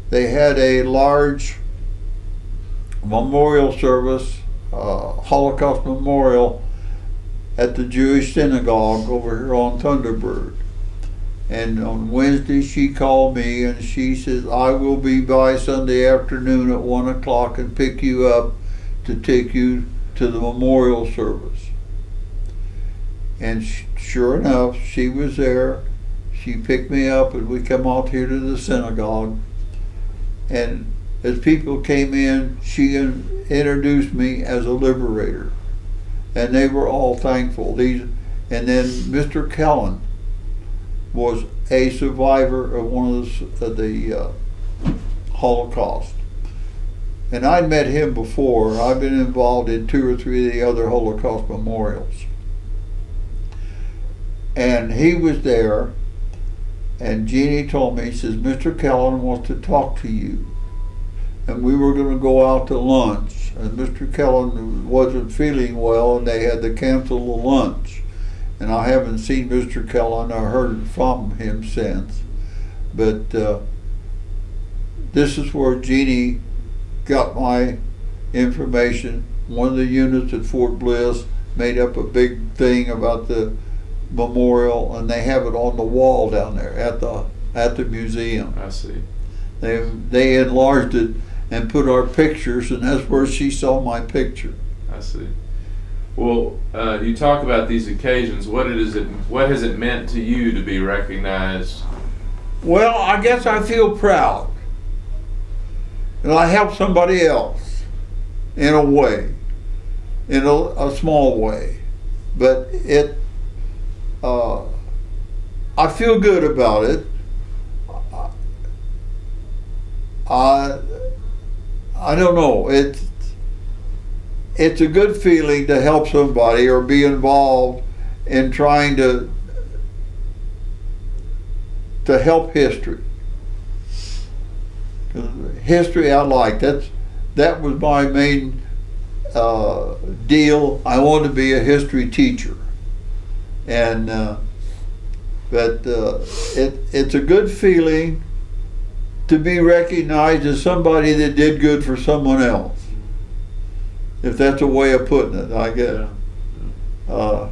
they had a large memorial service, Holocaust memorial, at the Jewish synagogue over here on Thunderbird. And on Wednesday she called me and she says, I will be by Sunday afternoon at 1 o'clock and pick you up to take you to the memorial service. And sure enough, she was there. She picked me up and we come out here to the synagogue. And as people came in, she introduced me as a liberator. And they were all thankful. And then Mr. Kellen was a survivor of one of the Holocaust. And I'd met him before. I've been involved in 2 or 3 of the other Holocaust memorials. And he was there, and Jeannie told me, she says, Mr. Kellen wants to talk to you. And we were going to go out to lunch. And Mr. Kellen wasn't feeling well, and they had to cancel the lunch. And I haven't seen Mr. Kellen or heard from him since. But this is where Jeannie got my information. One of the units at Fort Bliss made up a big thing about the memorial, and they have it on the wall down there at the museum. I see. They enlarged it and put our pictures, and that's where she saw my picture. I see. Well, you talk about these occasions. What has it meant to you to be recognized? Well, I guess I feel proud. And I help somebody else in a way, in a small way. But I feel good about it. I don't know. It's a good feeling to help somebody or be involved in trying to help history. History I like. That was my main deal. I wanted to be a history teacher, and but it's a good feeling to be recognized as somebody that did good for someone else, if that's a way of putting it, I guess. Yeah.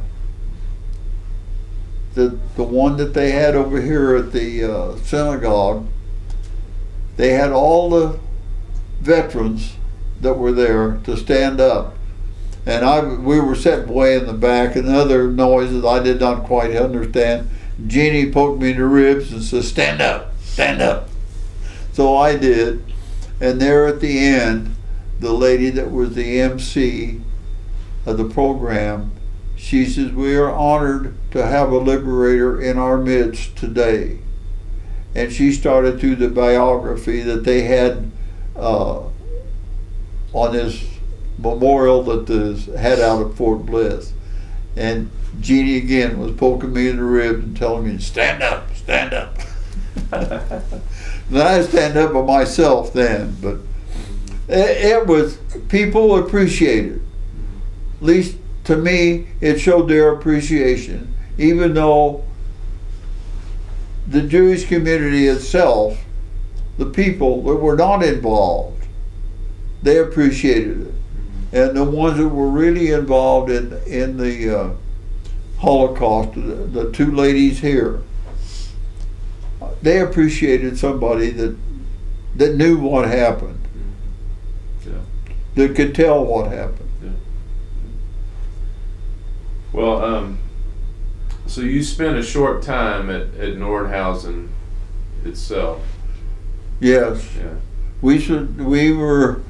The one that they had over here at the synagogue, they had all the veterans that were there to stand up. And we were sitting way in the back, and other noises I did not quite understand. Jeannie poked me in the ribs and said, stand up, stand up. So I did. And there at the end, the lady that was the MC of the program, she says, we are honored to have a liberator in our midst today. And she started through the biography that they had on this memorial that had out at Fort Bliss. And Jeannie again was poking me in the ribs and telling me, stand up, stand up. And I stand up by myself then, but it was, people appreciated. At least to me, it showed their appreciation, even though the Jewish community itself, the people that were not involved, they appreciated it. And the ones that were really involved in the Holocaust, the 2 ladies here, they appreciated somebody that knew what happened, yeah, that could tell what happened. Yeah. Well, so you spent a short time at Nordhausen itself. Yes. Yeah. We were,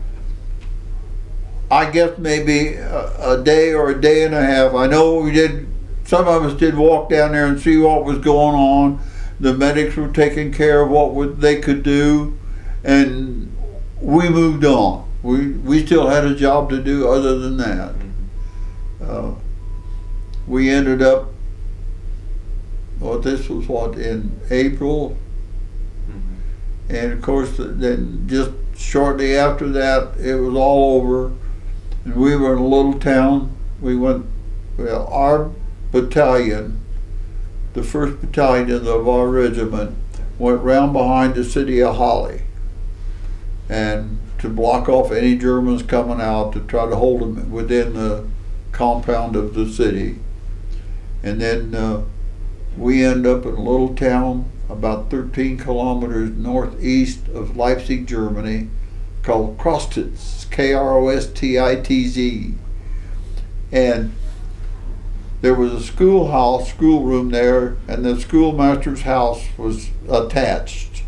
I guess maybe a day or a day and a half. I know we did, some of us did walk down there and see what was going on. The medics were taking care of what they could do, and we moved on. We still had a job to do other than that. We ended up, well, this was what, in April? And of course, then just shortly after that, it was all over. And we were in a little town. We went, well, our battalion, the 1st Battalion of our regiment, went round behind the city of Halle, and to block off any Germans coming out, to try to hold them within the compound of the city. And then we end up in a little town about 13 kilometers northeast of Leipzig, Germany, called Krostitz, Krostitz. And there was a schoolroom there, and the schoolmaster's house was attached.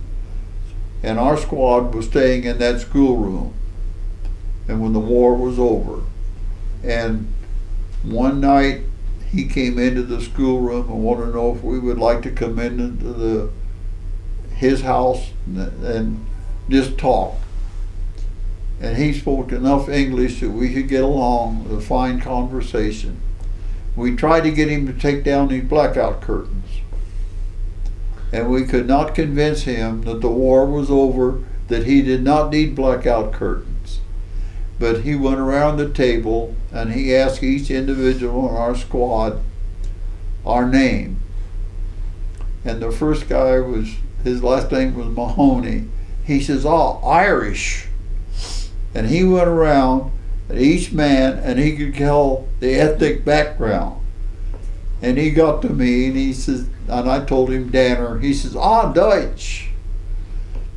And our squad was staying in that schoolroom. And when the war was over, and one night he came into the schoolroom and wanted to know if we would like to come into his house and just talk. And he spoke enough English that we could get along with a fine conversation. We tried to get him to take down these blackout curtains. And we could not convince him that the war was over, that he did not need blackout curtains. But he went around the table and he asked each individual in our squad our name. And the first guy his last name was Mahoney. He says, "Oh, Irish." And he went around at each man and he could tell the ethnic background. And he got to me and he says, and I told him Danner, he says, "Ah, Deutsch."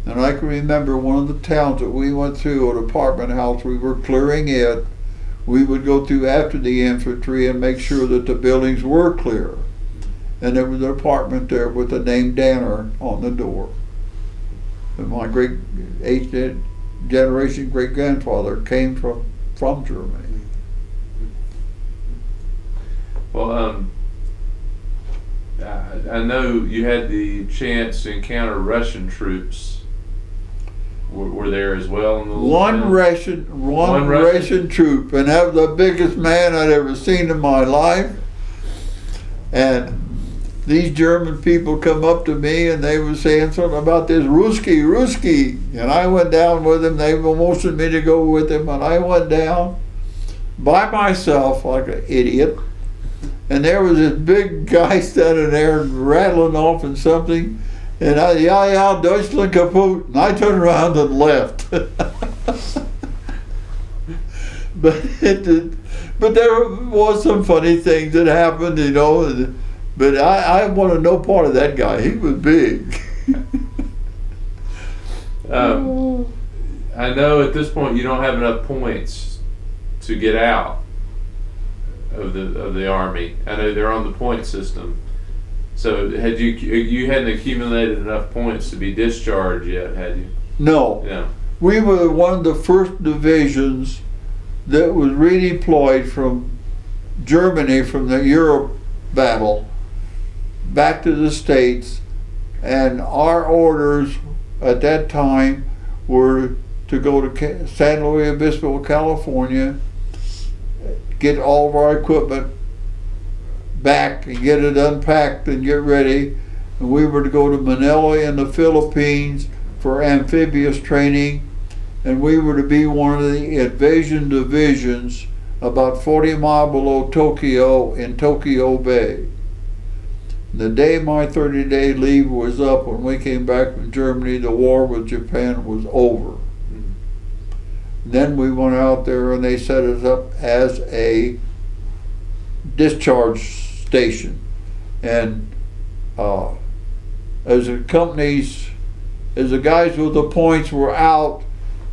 And I can remember one of the towns that we went through, an apartment house, we were clearing it. We would go through after the infantry and make sure that the buildings were clear. And there was an apartment there with the name Danner on the door. And my eighth generation great-grandfather came from Germany. Well, I know you had the chance to encounter Russian troops. Were there as well in the One Russian troop, and that was the biggest man I'd ever seen in my life. And these German people come up to me and they were saying something about this Ruski. And I went down with them. They motioned me to go with them, and I went down by myself like an idiot. And there was this big guy standing there rattling off and something. And I, ja, Deutschland kaputt. And I turned around and left. But there was some funny things that happened, you know. But I wanted no part of that guy. He was big. I know at this point you don't have enough points to get out of the Army. I know they're on the point system. So had you hadn't accumulated enough points to be discharged yet, had you? No. Yeah. We were one of the first divisions that was redeployed from Germany, from the Europe battle, back to the States, and our orders at that time were to go to San Luis Obispo, California, get all of our equipment back and get it unpacked and get ready. And we were to go to Manila in the Philippines for amphibious training, and we were to be one of the invasion divisions about 40 miles below Tokyo in Tokyo Bay. The day my 30-day leave was up, when we came back from Germany, the war with Japan was over. Then we went out there and they set us up as a discharge station. And as the guys with the points were out,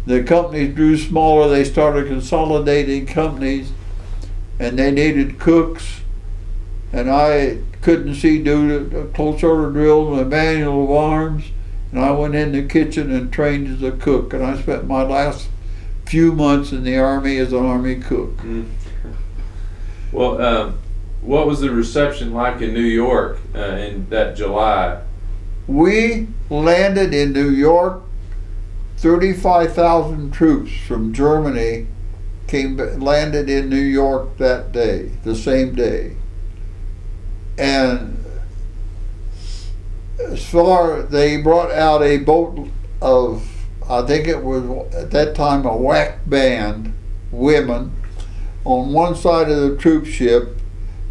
the companies grew smaller. They started consolidating companies, and they needed cooks. And I couldn't see due to close order drills and a manual of arms. And I went in the kitchen and trained as a cook. And I spent my last few months in the Army as an Army cook. Well, what was the reception like in New York in that July? We landed in New York. 35,000 troops from Germany landed in New York that day, the same day. And they brought out a boat of, I think it was at that time a whack band, women, on one side of the troop ship,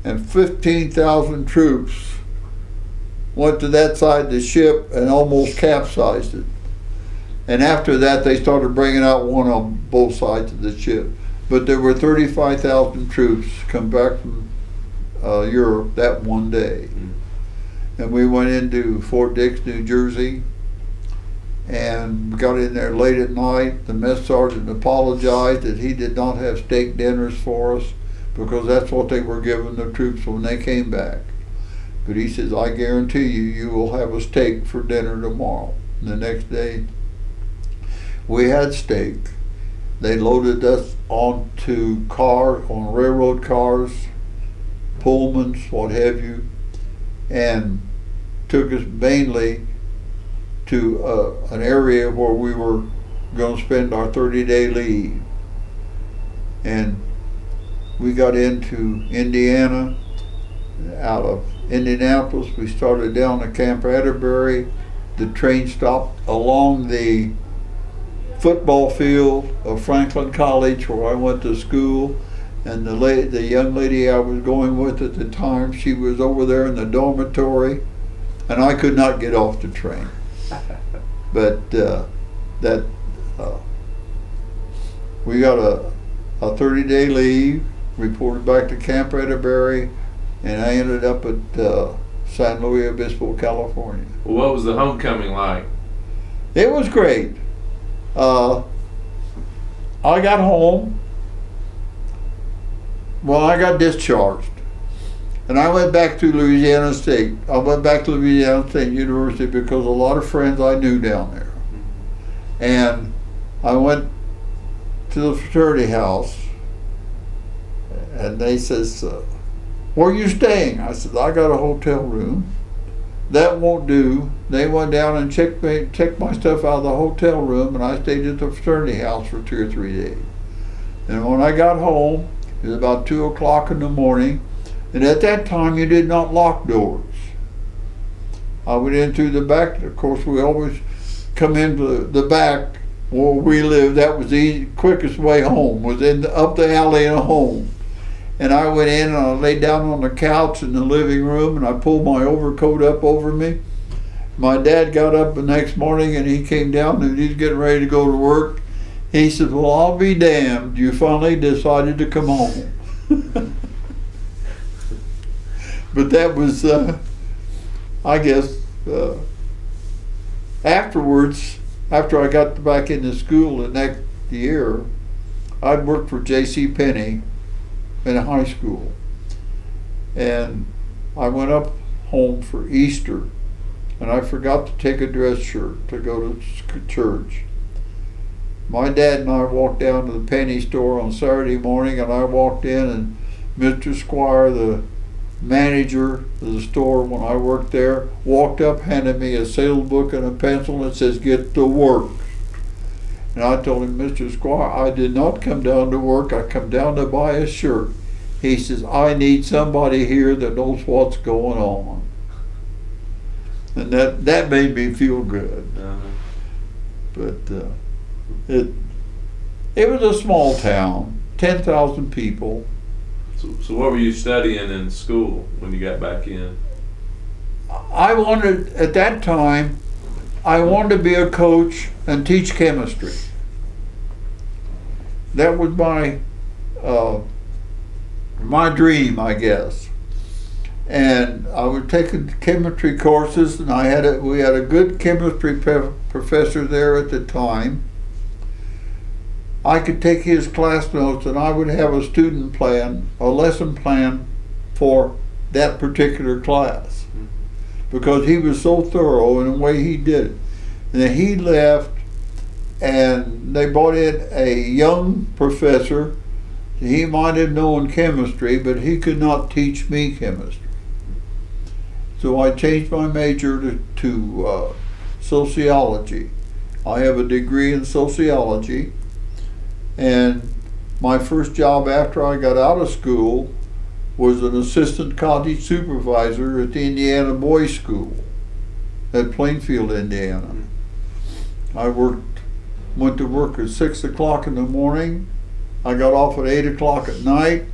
and 15,000 troops went to that side of the ship and almost capsized it. And after that, they started bringing out one on both sides of the ship. But there were 35,000 troops come back from Europe that one day. And we went into Fort Dix, New Jersey, and got in there late at night. The mess sergeant apologized that he did not have steak dinners for us, because that's what they were giving the troops when they came back. But he says, I guarantee you, you will have a steak for dinner tomorrow. And the next day, we had steak. They loaded us onto cars, on railroad cars, Pullmans, what have you, and took us mainly to an area where we were going to spend our 30-day leave. And we got into Indiana. Out of Indianapolis, we started down to Camp Atterbury. The train stopped along the football field of Franklin College, where I went to school. And the young lady I was going with at the time, she was over there in the dormitory, and I could not get off the train. But we got a 30-day leave, reported back to Camp Atterbury, and I ended up at San Luis Obispo, California. Well, what was the homecoming like? It was great. I got home. Well, I got discharged, and I went back to Louisiana State. I went back to Louisiana State University because a lot of friends I knew down there. And I went to the fraternity house, and they says, where are you staying? I said, I got a hotel room. That won't do. They went down and checked my stuff out of the hotel room, and I stayed at the fraternity house for 2 or 3 days. And when I got home, it was about 2 o'clock in the morning, and at that time you did not lock doors. I went in through the back. Of course, we always come into the back where we lived. That was the quickest way home, was up the alley and home. And I went in and I laid down on the couch in the living room, and I pulled my overcoat up over me. My dad got up the next morning and he came down and he's getting ready to go to work. He said, well, I'll be damned, you finally decided to come home. But that was, I guess, afterwards, after I got back into school the next year, I'd worked for J.C. Penney in high school. And I went up home for Easter, and I forgot to take a dress shirt to go to church. My dad and I walked down to the penny store on Saturday morning, and I walked in, and Mr. Squire, the manager of the store when I worked there, walked up, handed me a sales book and a pencil, and says, get to work. And I told him, Mr. Squire, I did not come down to work, I come down to buy a shirt. He says, I need somebody here that knows what's going on. And that made me feel good. But it was a small town, 10,000 people. So what were you studying in school when you got back in? I wanted, at that time, I wanted to be a coach and teach chemistry. That was my dream, I guess. And I was taking chemistry courses, and we had a good chemistry professor there at the time. I could take his class notes, and I would have a student plan, a lesson plan for that particular class, because he was so thorough in the way he did it. And then he left, and they brought in a young professor. He might have known chemistry, but he could not teach me chemistry. So I changed my major to sociology. I have a degree in sociology, and my first job after I got out of school was an assistant cottage supervisor at the Indiana Boys School at Plainfield, Indiana. I went to work at 6 o'clock in the morning. I got off at 8 o'clock at night.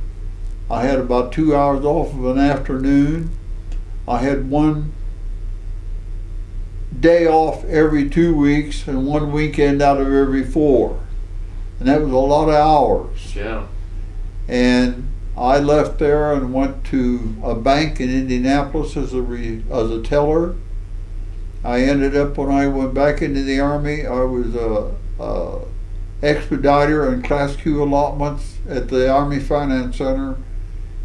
I had about 2 hours off of an afternoon. I had one day off every 2 weeks and one weekend out of every 4. And that was a lot of hours. Yeah. And I left there and went to a bank in Indianapolis as a teller. I ended up, when I went back into the Army, I was a expediter and Class Q allotments at the Army Finance Center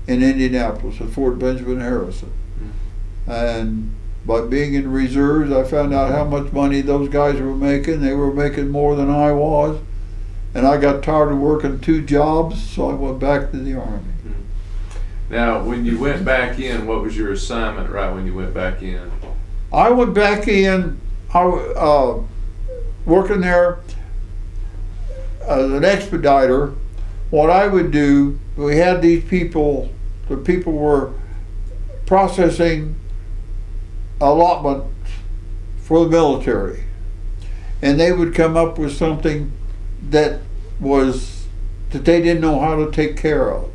in Indianapolis at Fort Benjamin Harrison. And by being in reserves, I found out how much money those guys were making. They were making more than I was. And I got tired of working 2 jobs, so I went back to the Army. Now, when you went back in, what was your assignment right when you went back in? I went back in, working there as an expediter. What I would do, we had these people, the people were processing allotment for the military. And they would come up with something that they didn't know how to take care of.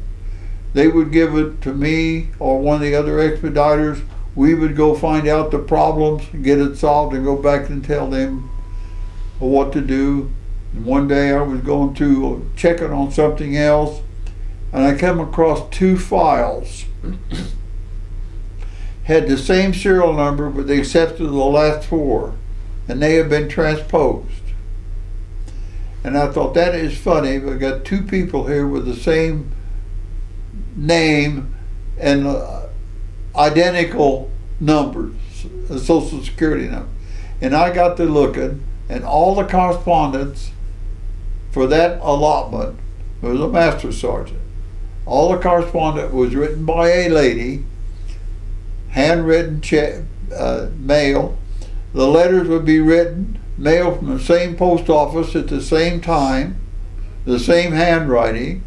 They would give it to me or one of the other expediters. We would go find out the problems, get it solved, and go back and tell them what to do. And one day I was going through checking on something else, and I came across 2 files. Had the same serial number, but they accepted the last 4, and they had been transposed. And I thought, that is funny. We got 2 people here with the same name and identical numbers, a social security number. And I got to looking, and all the correspondence for that allotment, it was a master sergeant. All the correspondence was written by a lady, handwritten mail. The letters would be written, mailed from the same post office at the same time, the same handwriting.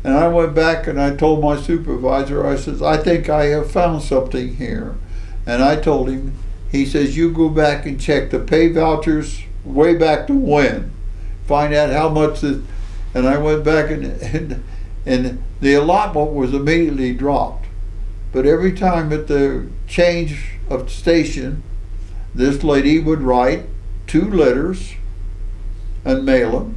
And I went back and I told my supervisor, I says, I think I have found something here. And I told him, he says, you go back and check the pay vouchers way back to when. Find out how much and I went back and the allotment was immediately dropped. But every time at the change of station, this lady would write 2 letters and mail them.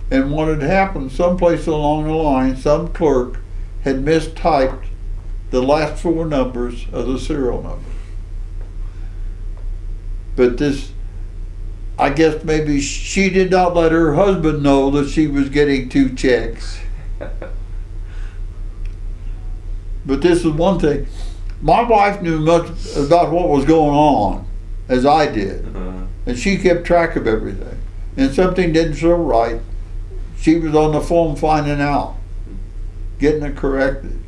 And what had happened, someplace along the line, some clerk had mistyped the last 4 numbers of the serial number. But this, I guess maybe she did not let her husband know that she was getting 2 checks. But this is one thing. My wife knew much about what was going on, as I did. And she kept track of everything. And something didn't show right, she was on the phone finding out, getting it corrected.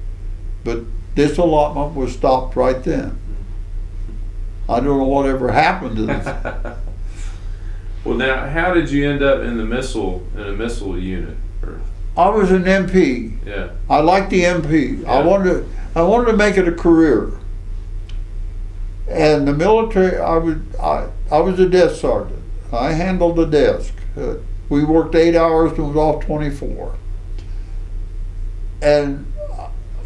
But this allotment was stopped right then. I don't know what ever happened to this. Well, now, how did you end up in a missile unit? I was an MP. Yeah. I liked the MP. Yeah. I wanted to make it a career. And the military, I was a desk sergeant. I handled the desk. We worked 8 hours and was off 24. And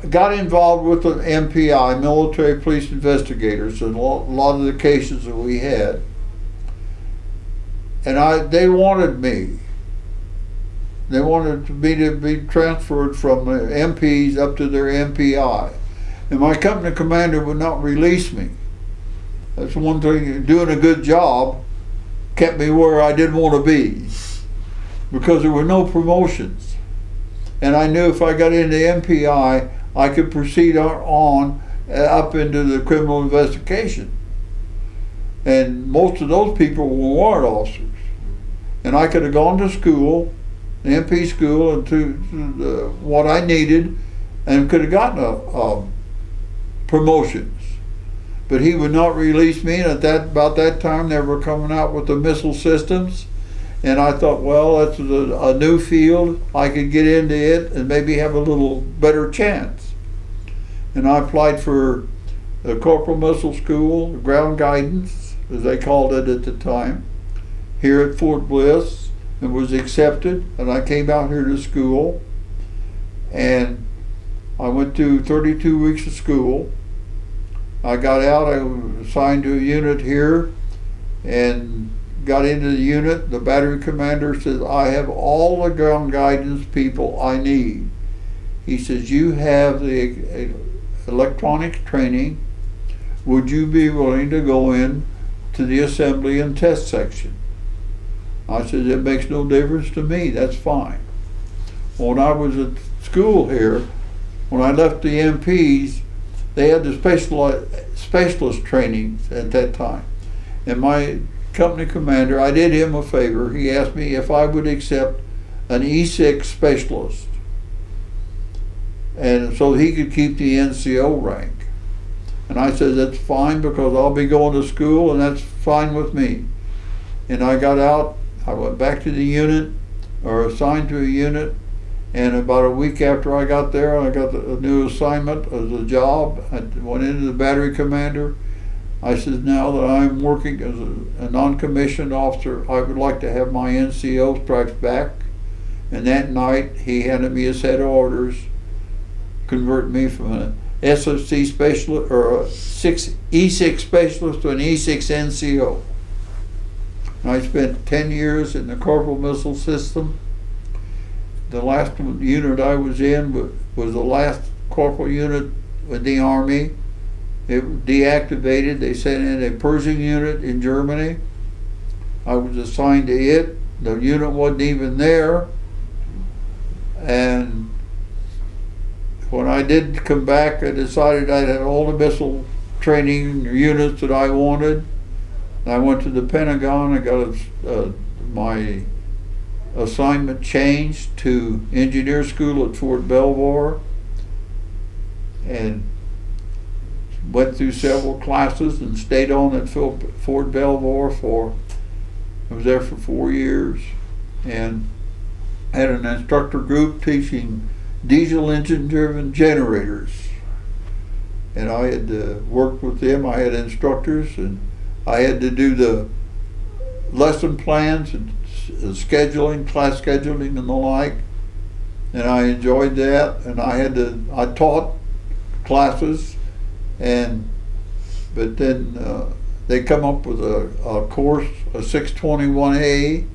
got involved with the MPI, Military Police Investigators, in a lot of the cases that we had. And they wanted me. They wanted me to be transferred from MPs up to their MPI. And my company commander would not release me. That's one thing, doing a good job kept me where I didn't want to be, because there were no promotions. And I knew if I got into MPI, I could proceed on up into the criminal investigation. And most of those people were warrant officers. And I could have gone to school, the MP school, and to what I needed, and could have gotten promotions. But he would not release me, and about that time they were coming out with the missile systems. And I thought, well, that's a new field. I could get into it and maybe have a little better chance. And I applied for the Corporal Missile School, ground guidance, as they called it at the time, here at Fort Bliss, and was accepted. And I came out here to school, and I went through 32 weeks of school. I got out, I was assigned to a unit here, and got into the unit. The battery commander says, I have all the ground guidance people I need. He says, you have the electronics training. Would you be willing to go in to the assembly and test section? I said, it makes no difference to me, that's fine. When I was at school here, when I left the MPs, they had the specialist trainings at that time. And my company commander, I did him a favor. He asked me if I would accept an E6 specialist, and so he could keep the NCO rank. And I said, that's fine, because I'll be going to school, and that's fine with me. And I got out, I went back to the unit, or assigned to a unit, and about a week after I got there, I got a new assignment as a job. I went into the battery commander. I said, now that I'm working as a non-commissioned officer, I would like to have my NCO stripes back. And that night, he handed me a set of orders, convert me from an SOC specialist, or a E6 specialist to an E6 NCO. And I spent 10 years in the Corporal Missile System. The last unit I was in was the last corporal unit with the Army. It was deactivated. They sent in a Pershing unit in Germany. I was assigned to it. The unit wasn't even there. And when I did come back, I decided I had all the missile training units that I wanted. I went to the Pentagon. I got my assignment changed to engineer school at Fort Belvoir, and went through several classes and stayed on at Fort Belvoir I was there for 4 years, and had an instructor group teaching diesel engine driven generators. And I had worked with them. I had instructors, and I had to do the lesson plans and scheduling, class scheduling and the like, and I enjoyed that. And I taught classes, but then they come up with a course, a 621A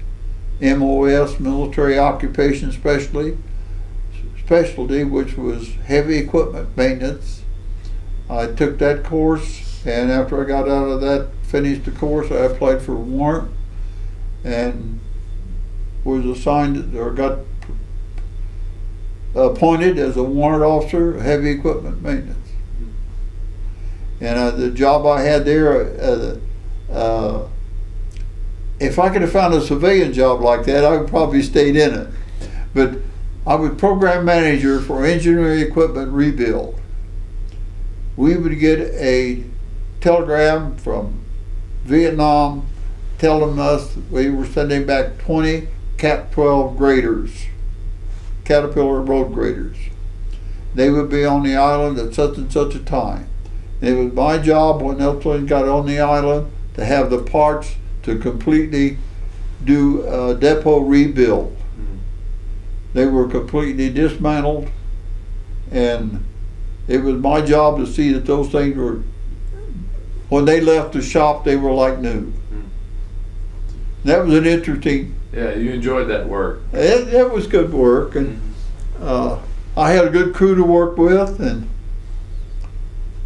MOS, Military Occupation Specialty, which was heavy equipment maintenance. I took that course, and after I got out of that, finished the course, I applied for warrant and was assigned, or got appointed as a warrant officer, heavy equipment maintenance. And the job I had there, if I could have found a civilian job like that, I would probably stayed in it. But I was program manager for engineering equipment rebuild. We would get a telegram from Vietnam telling us we were sending back 20 Cat 12 graders, Caterpillar road graders. They would be on the island at such and such a time. It was my job when those things got on the island to have the parts to completely do a depot rebuild. They were completely dismantled, and it was my job to see that those things were, when they left the shop, they were like new. That was an interesting. Yeah, you enjoyed that work. It was good work, and I had a good crew to work with, and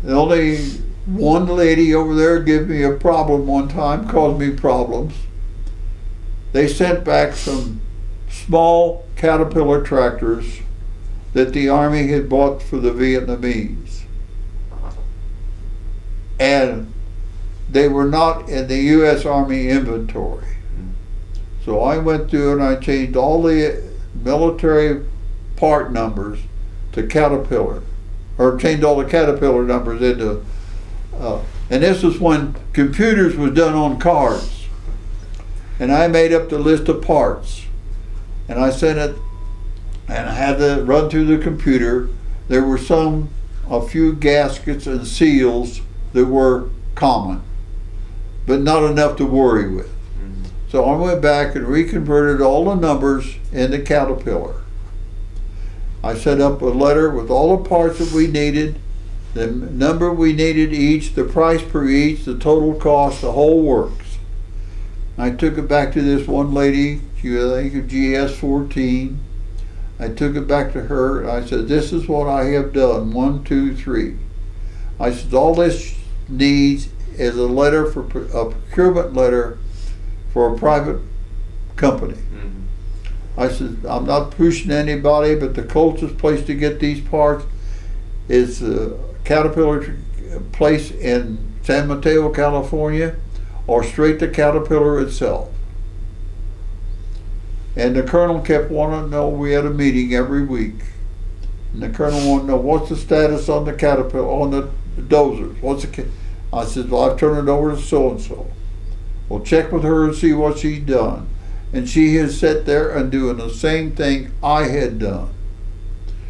only one lady over there gave me a problem one time, caused me problems. They sent back some small Caterpillar tractors that the Army had bought for the Vietnamese, and they were not in the U.S. Army inventory. So I went through and I changed all the military part numbers to Caterpillar, or changed all the Caterpillar numbers into, and this is when computers was done on cards. And I made up the list of parts, and I sent it, and I had to run through the computer. There were a few gaskets and seals that were common, but not enough to worry with. So I went back and reconverted all the numbers into Caterpillar. I set up a letter with all the parts that we needed, the number we needed each, the price per each, the total cost, the whole works. I took it back to this one lady, she was, I think, a GS-14. I took it back to her, and I said, this is what I have done, 1, 2, 3. I said, all this needs is a letter for a procurement letter for a private company. I said, I'm not pushing anybody, but the closest place to get these parts is a Caterpillar place in San Mateo, California, or straight to Caterpillar itself. And the colonel kept wanting to know, we had a meeting every week, and the colonel wanted to know, what's the status on the Caterpillar, on the dozers? I said, well, I've turned it over to so-and-so. Well, check with her and see what she's done. And she has sat there and doing the same thing I had done.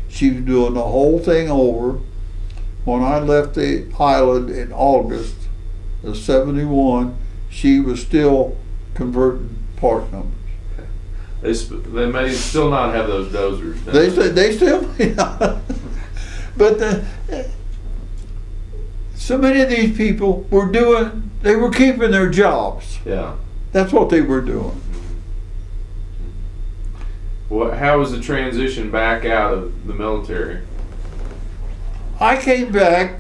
She was doing the whole thing over. When I left the island in August of '71, she was still converting part numbers. They may still not have those dozers. They still may not. But so many of these people they were keeping their jobs. Yeah. That's what they were doing. Well, how was the transition back out of the military? I came back.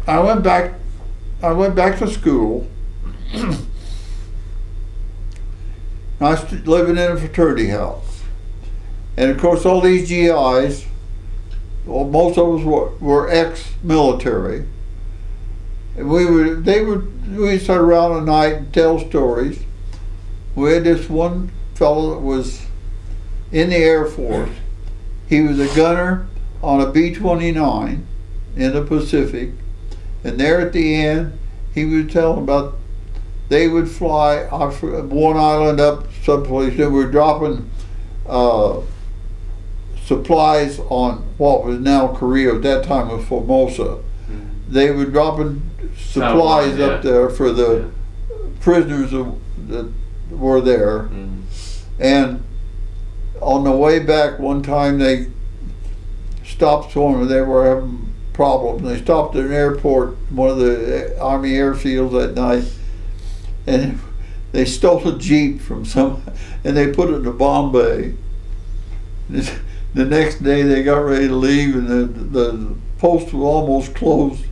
I went back to school. I was living in a fraternity house, and of course, all these GIs, well, most of us were ex-military, and we'd sit around at night and tell stories. We had this one fellow that was in the Air Force. He was a gunner on a B-29 in the Pacific, and there at the end, he would tell them about they would fly off one island up someplace, and we're dropping supplies on what was now Korea, at that time was Formosa. Mm-hmm. They were dropping supplies up there for the prisoners that were there. Mm-hmm. And on the way back, one time they stopped someone, they were having problems. They stopped at an airport, one of the Army airfields that night, and they stole a Jeep from some, and they put it in a bomb bay. The next day they got ready to leave, and the post was almost closed.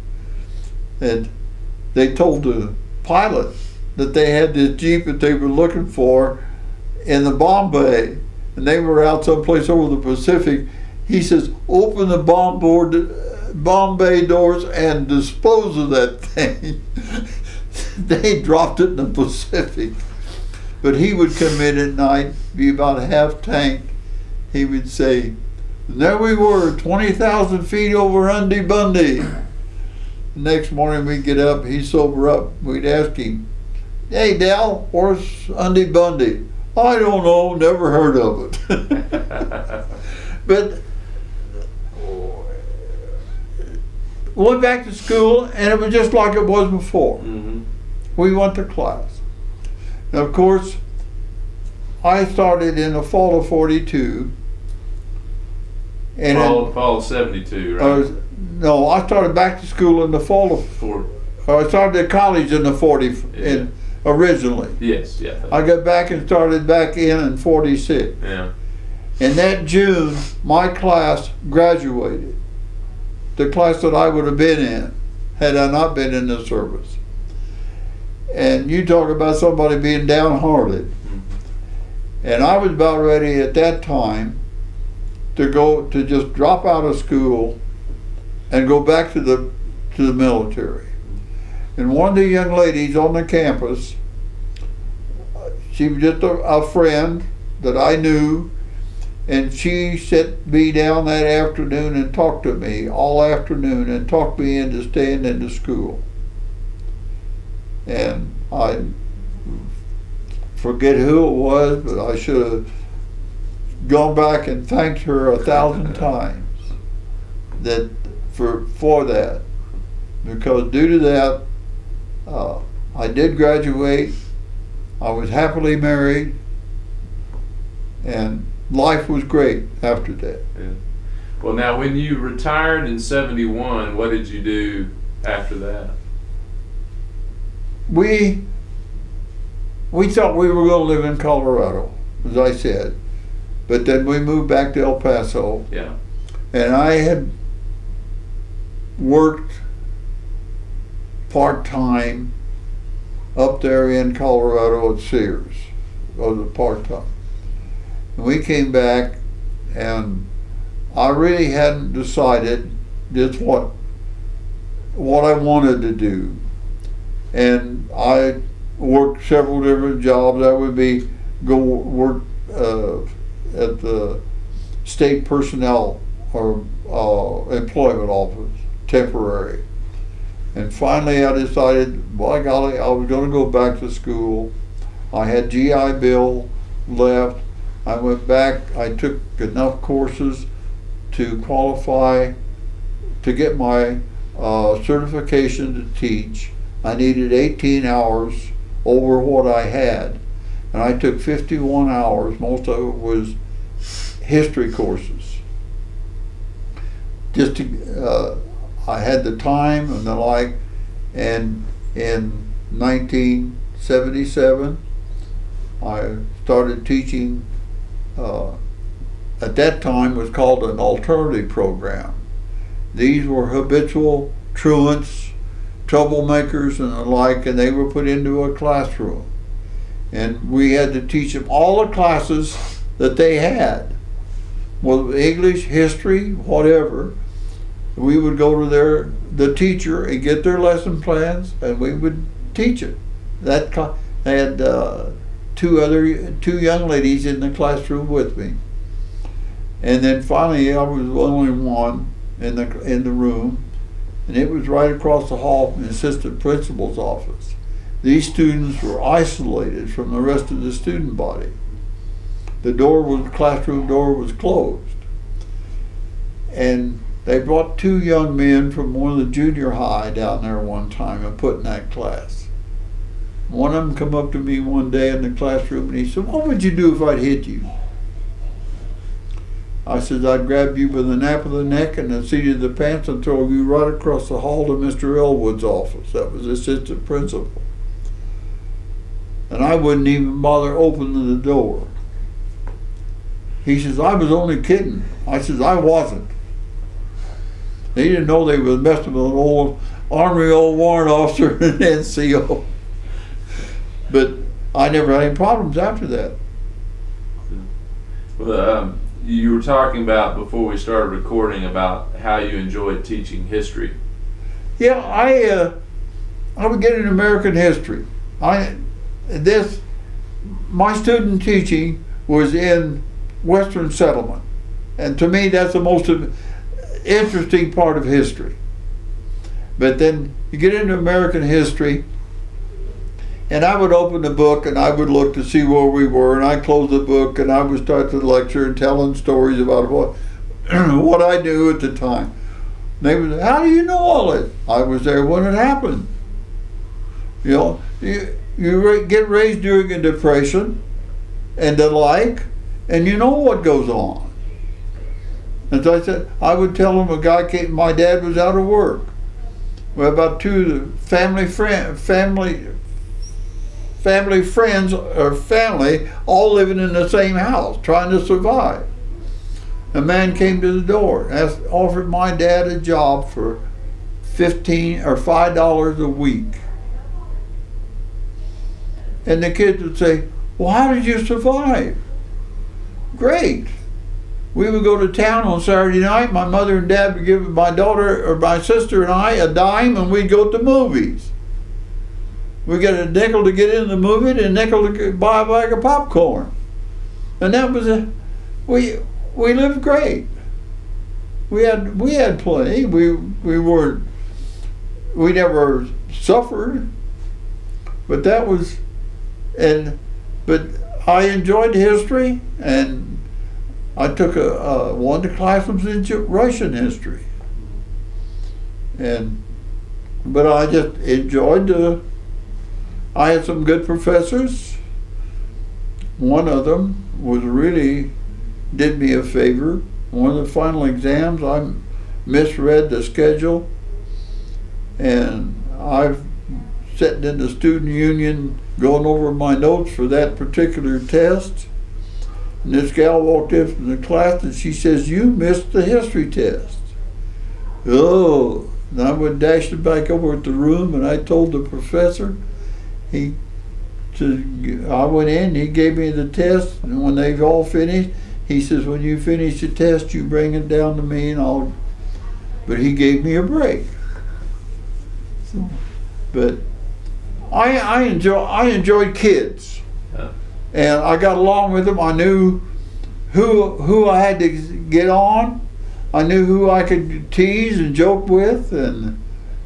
And they told the pilot that they had this Jeep that they were looking for in the bomb bay, and they were out someplace over the Pacific. He says, open the bomb bay doors and dispose of that thing. They dropped it in the Pacific. But he would come in at night, be about a half tank. He would say, and there we were, 20,000 feet over Undy Bundy. Next morning we'd get up, he'd sober up, we'd ask him, hey Dal, where's Undy Bundy? I don't know, never heard of it. But went back to school, and it was just like it was before. Mm-hmm. We went to class. And of course, I started in the fall of '42. And fall of '72, right? No, I started back to school in the fall of I started at college in the originally. Yes, yeah. I got back and started back in '46. Yeah. In that June, my class graduated. The class that I would have been in had I not been in the service. And you talk about somebody being downhearted. Mm-hmm. And I was about ready at that time to just drop out of school and go back to the military. And one of the young ladies on the campus, she was just a friend that I knew, and she sat me down that afternoon and talked to me all afternoon and talked me into staying in the school. And I forget who it was, but I should have gone back and thanked her 1,000 times for that, because due to that, I did graduate. I was happily married, and life was great after that. Yeah. Well, now, when you retired in '71, what did you do after that? We thought we were going to live in Colorado, as I said, but then we moved back to El Paso. Yeah. And I had worked part-time up there in Colorado at Sears. I was part-time. And we came back, and I really hadn't decided just what I wanted to do. And I worked several different jobs. I would go work at the state personnel or employment office, temporary. And finally I decided, by golly, I was going to go back to school. I had GI Bill left. I went back, I took enough courses to qualify to get my certification to teach. I needed 18 hours over what I had. And I took 51 hours, most of it was history courses. Just to, I had the time and the like, and in 1977, I started teaching, at that time was called an alternative program. These were habitual truants, troublemakers and the like, and they were put into a classroom. And we had to teach them all the classes that they had. Well, English, history, whatever. We would go to the teacher and get their lesson plans, and we would teach it. They had two young ladies in the classroom with me. And then finally I was the only one in the room, and it was right across the hall from the assistant principal's office. These students were isolated from the rest of the student body. The classroom door was closed. And they brought two young men from one of the junior high down there one time and put in that class. One of them come up to me one day in the classroom and he said, "What would you do if I'd hit you?" I said, "I'd grab you by the nape of the neck and the seat of the pants and throw you right across the hall to Mr. Elwood's office." That was the assistant principal. And I wouldn't even bother opening the door. He says, "I was only kidding." I says, "I wasn't." They didn't know they was messing with an old Army warrant officer and NCO. But I never had any problems after that. Well, you were talking about before we started recording about how you enjoyed teaching history. Yeah, I would get in American history. My student teaching was in Western settlement, and to me that's the most interesting part of history. But then you get into American history, and I would open the book and I would look to see where we were, and I'd close the book and I would start the lecture and telling stories about what I knew at the time. And they would say, "How do you know all it?" I was there when it happened. You know, you get raised during a depression and the like, and you know what goes on. As I said, I would tell them a guy came, my dad was out of work. Well, about two family all living in the same house, trying to survive. A man came to the door, offered my dad a job for $15 or $5 a week. And the kids would say, "Well, how did you survive?" "Great. We would go to town on Saturday night. My mother and dad would give my daughter or my sister and I a dime, and we'd go to movies. We get a nickel to get in the movie and a nickel to buy a bag of popcorn. And that was we lived great. We had plenty. We never suffered. But that was, but I enjoyed history, and I took one of the classes in Russian history. But I just enjoyed I had some good professors. One of them did me a favor. One of the final exams, I misread the schedule, and I've sitting in the student union going over my notes for that particular test. And this gal walked in from the class and she says, "You missed the history test." Oh, and I went dashing back over to the room and I told the professor. I went in, he gave me the test, and when they've all finished, he says, "When you finish the test, you bring it down to me and I'll..." but he gave me a break. So, but I enjoyed kids, and I got along with them. I knew who I had to get on. I knew who I could tease and joke with, and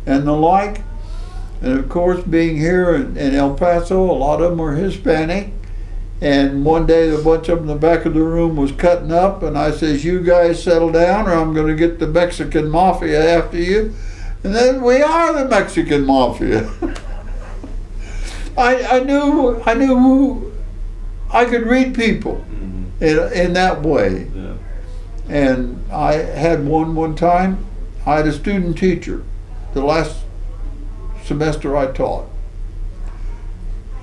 the like. And of course, being here in El Paso, a lot of them were Hispanic. And one day, a bunch of them in the back of the room was cutting up, and I says, "You guys settle down, or I'm going to get the Mexican Mafia after you." And then we are the Mexican Mafia. I knew who I could read people in that way. Yeah. And I had one time. I had a student teacher, the last semester I taught,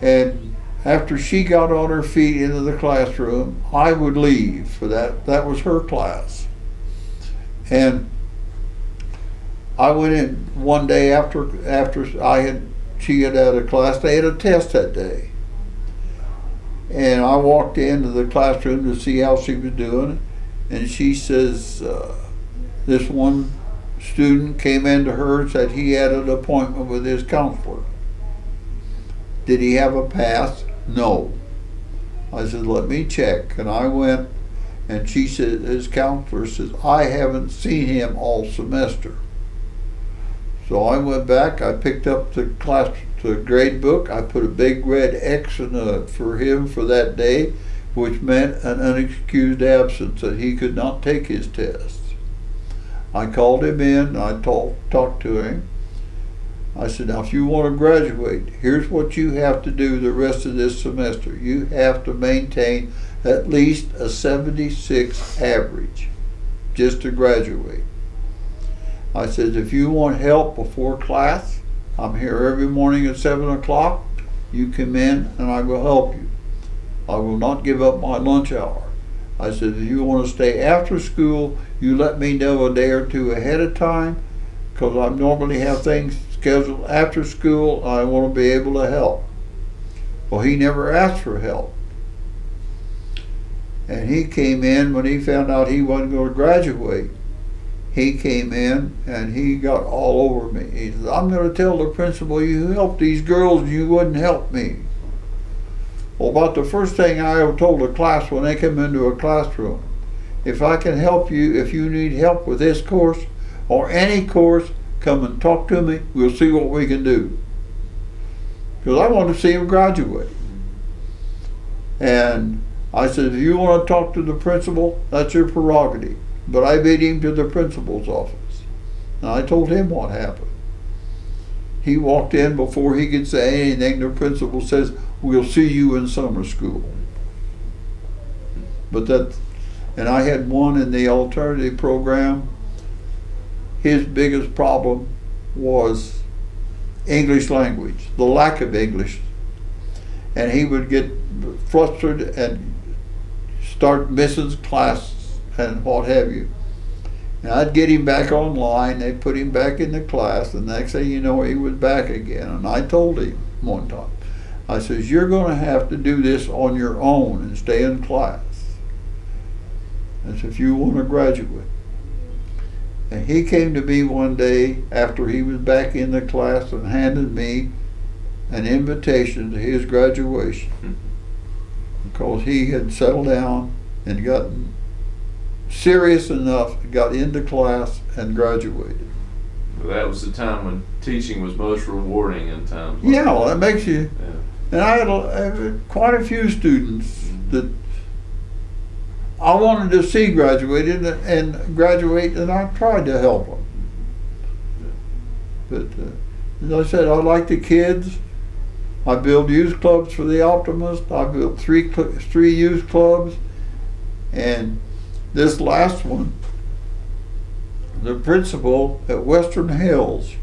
and after she got on her feet into the classroom, I would leave for that. That was her class. And I went in one day after she had had a class. They had a test that day, and I walked into the classroom to see how she was doing, and she says, this one student came into her and said he had an appointment with his counselor. Did he have a pass? No. I said, let me check. And I went, and she said, his counselor says, I haven't seen him all semester. So I went back, I picked up the grade book, I put a big red X for him for that day, which meant an unexcused absence, that he could not take his test. I called him in, I talked to him. I said, now if you want to graduate, here's what you have to do the rest of this semester. You have to maintain at least a 76 average just to graduate. I said, if you want help before class, I'm here every morning at 7 o'clock. You come in and I will help you. I will not give up my lunch hour. I said, if you want to stay after school, you let me know a day or two ahead of time, because I normally have things scheduled after school. I want to be able to help. Well, he never asked for help. And he came in when he found out he wasn't going to graduate. He came in and he got all over me. He said, I'm going to tell the principal you helped these girls and you wouldn't help me. Well, about the first thing I ever told the class when they come into a classroom, if I can help you, if you need help with this course or any course, come and talk to me. We'll see what we can do. Because I want to see him graduate. And I said, if you want to talk to the principal, that's your prerogative. But I beat him to the principal's office. And I told him what happened. He walked in before he could say anything. The principal says, we'll see you in summer school. And I had one in the alternative program. His biggest problem was English language, the lack of English. And he would get frustrated and start missing class and what have you. And I'd get him back online, they'd put him back in the class, and the next thing you know, he was back again. And I told him one time, I says, you're going to have to do this on your own and stay in class. That's if you want to graduate. And he came to me one day after he was back in the class and handed me an invitation to his graduation, because he had settled down and gotten serious enough, got into class and graduated. Well, that was the time when teaching was most rewarding in times like yeah, well, that makes you. Yeah. And I had quite a few students that I wanted to see graduated and graduate, and I tried to help them. But as I said, I like the kids. I build youth clubs for the Optimist. I built three youth clubs, and this last one, the principal at Western Hills,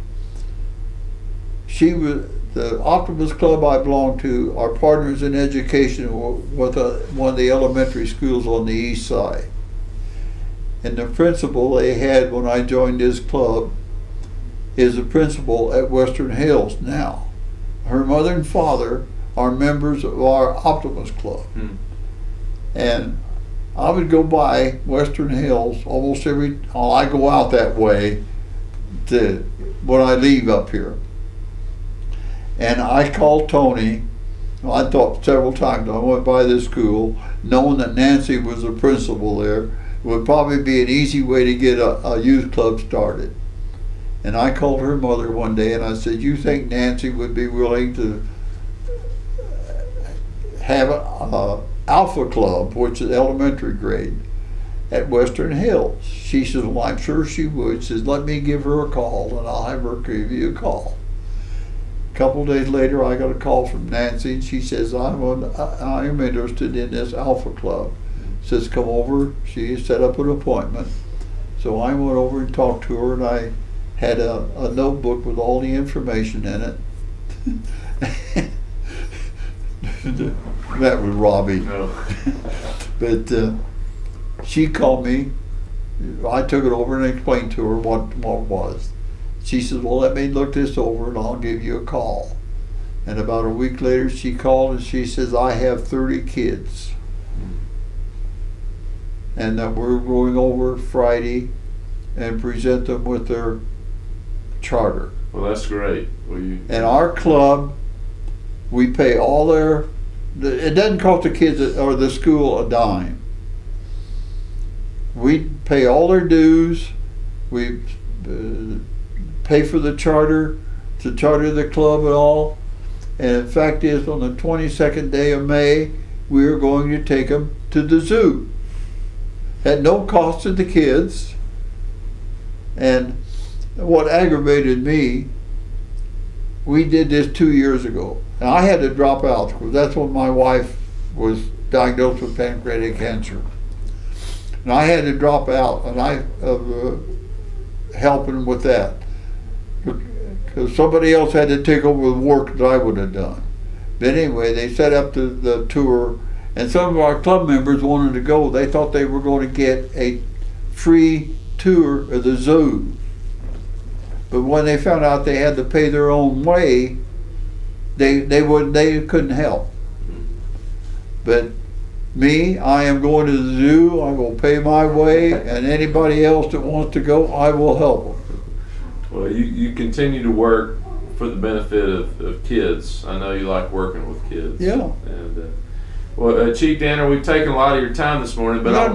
she was the Optimist Club I belong to, are partners in education with one of the elementary schools on the east side. And the principal they had when I joined this club is the principal at Western Hills now. Her mother and father are members of our Optimist Club. And I would go by Western Hills almost I go out that way when I leave up here. And I called Tony. I thought several times I went by this school, knowing that Nancy was the principal there. It would probably be an easy way to get a youth club started. And I called her mother one day and I said, "You think Nancy would be willing to have an Alpha Club, which is elementary grade, at Western Hills?" She says, "Well, I'm sure she would." She says, "Let me give her a call and I'll have her give you a call." A couple of days later, I got a call from Nancy and she says, I'm interested in this Alpha Club. Says, "Come over." She set up an appointment. So I went over and talked to her, and I had a notebook with all the information in it. That was Robbie. No. But she called me. I took it over and explained to her what it was. She said, "Well, let me look this over and I'll give you a call." And about a week later, she called and she says, "I have 30 kids. And that we're going over Friday and present them with their charter." Well, that's great. And our club, we pay all it doesn't cost the kids or the school a dime. We pay all their dues. We pay for the charter, to charter the club and all. And the fact is, on the 22nd day of May, we are going to take them to the zoo at no cost to the kids. And what aggravated me, we did this 2 years ago. And I had to drop out because that's when my wife was diagnosed with pancreatic cancer. And I had to drop out, and I helping with that because somebody else had to take over the work that I would have done. But anyway, they set up the tour, and some of our club members wanted to go. They thought they were going to get a free tour of the zoo. But when they found out they had to pay their own way, they couldn't help. But me, I am going to the zoo. I will pay my way, and anybody else that wants to go, I will help them. Well, you continue to work for the benefit of kids. I know you like working with kids. Yeah. And well, Chief Danner, we've taken a lot of your time this morning, but I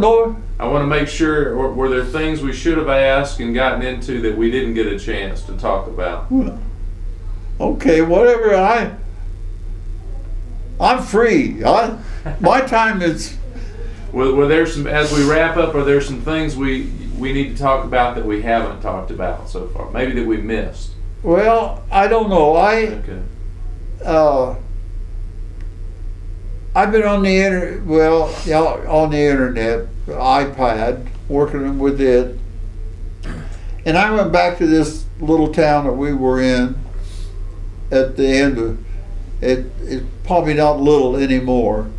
want to make sure, were there things we should have asked and gotten into that we didn't get a chance to talk about? Well, okay, whatever. I'm free. My time is. Were there some, as we wrap up, are there some things we need to talk about that we haven't talked about so far? Maybe that we missed? Well, I don't know. Okay. I've been on the on the internet, iPad, working with it. And I went back to this little town that we were in at the end of it. It's probably not little anymore.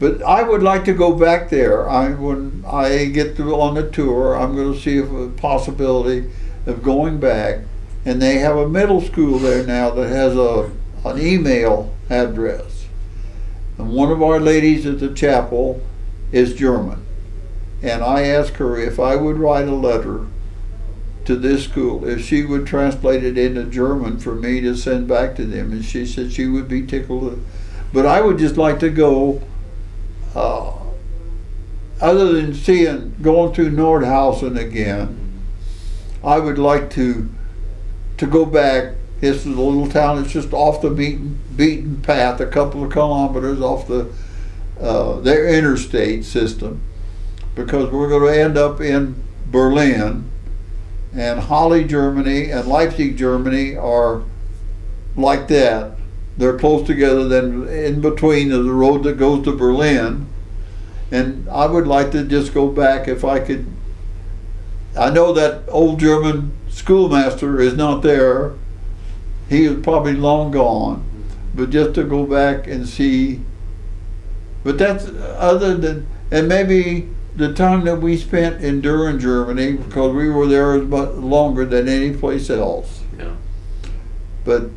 But I would like to go back there. When I get on the tour, I'm going to see if a possibility of going back. And they have a middle school there now that has an email address. And one of our ladies at the chapel is German. And I asked her if I would write a letter to this school, if she would translate it into German for me to send back to them. And she said she would be tickled. But I would just like to go. Other than going through Nordhausen again, I would like to go back. This is a little town that's just off the beaten path, a couple of kilometers off their interstate system, because we're going to end up in Berlin, and Halle, Germany, and Leipzig, Germany are like that. They're close together. Then in between is the road that goes to Berlin. And I would like to just go back if I could. I know that old German schoolmaster is not there. He is probably long gone. But just to go back and see. But that's other than, and maybe the time that we spent in Düren, Germany, because we were there much longer than any place else. Yeah. But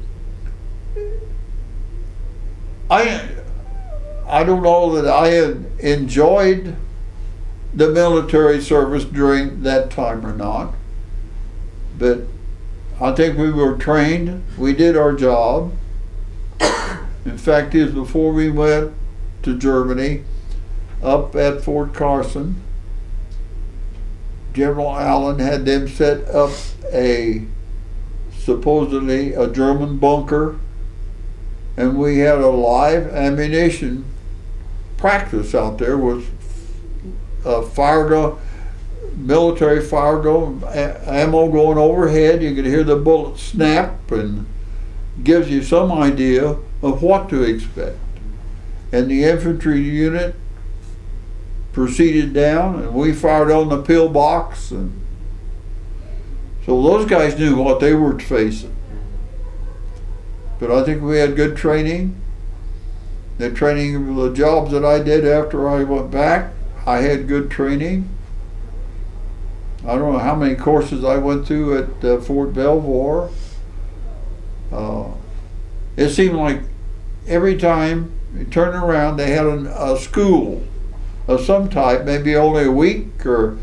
I don't know that I had enjoyed the military service during that time or not, but I think we were trained. We did our job. In fact, it was before we went to Germany, up at Fort Carson, General Allen had them set up supposedly a German bunker, and we had a live ammunition practice out there with military fire gun, ammo going overhead. You could hear the bullets snap, and gives you some idea of what to expect. And the infantry unit proceeded down, and we fired on the pillbox, and so those guys knew what they were facing. But I think we had good training. The training, the jobs that I did after I went back, I had good training. I don't know how many courses I went through at Fort Belvoir. It seemed like every time you turn around, they had a school of some type, maybe only a week or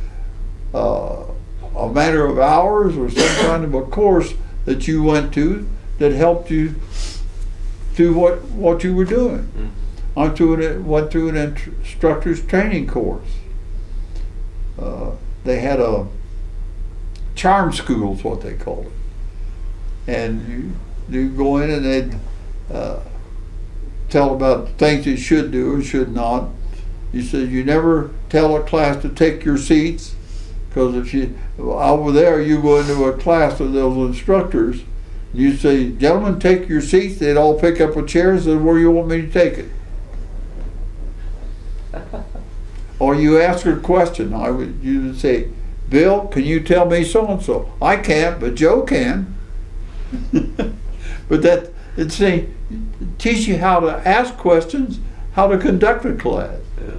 a matter of hours, or some kind of a course that you went to that helped you do what you were doing. Mm-hmm. Went through an instructor's training course. They had a charm school, is what they called it. And you go in and they'd tell about things you should do or should not. You said you never tell a class to take your seats, because if you, over there, you go into a class of those instructors, you say, gentlemen, take your seats. They'd all pick up a chair and say, where you want me to take it? Or you ask a question. You would say, Bill, can you tell me so-and-so? I can't, but Joe can. But it teach you how to ask questions, how to conduct a class. Yeah.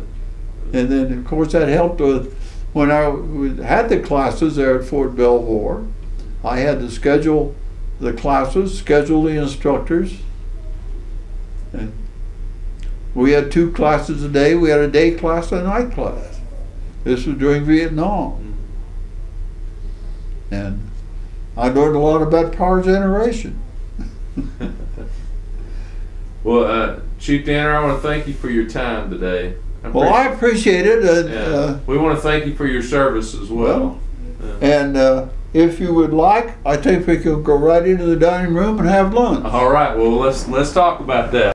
And then, of course, that helped with, when I had the classes there at Fort Belvoir, I had to schedule the classes, schedule the instructors. And we had 2 classes a day. We had a day class and a night class. This was during Vietnam. And I learned a lot about power generation. Well, Chief Danner, I want to thank you for your time today. I appreciate it. We want to thank you for your service as well. And if you would like, I think we could go right into the dining room and have lunch. All right. Well, let's talk about that.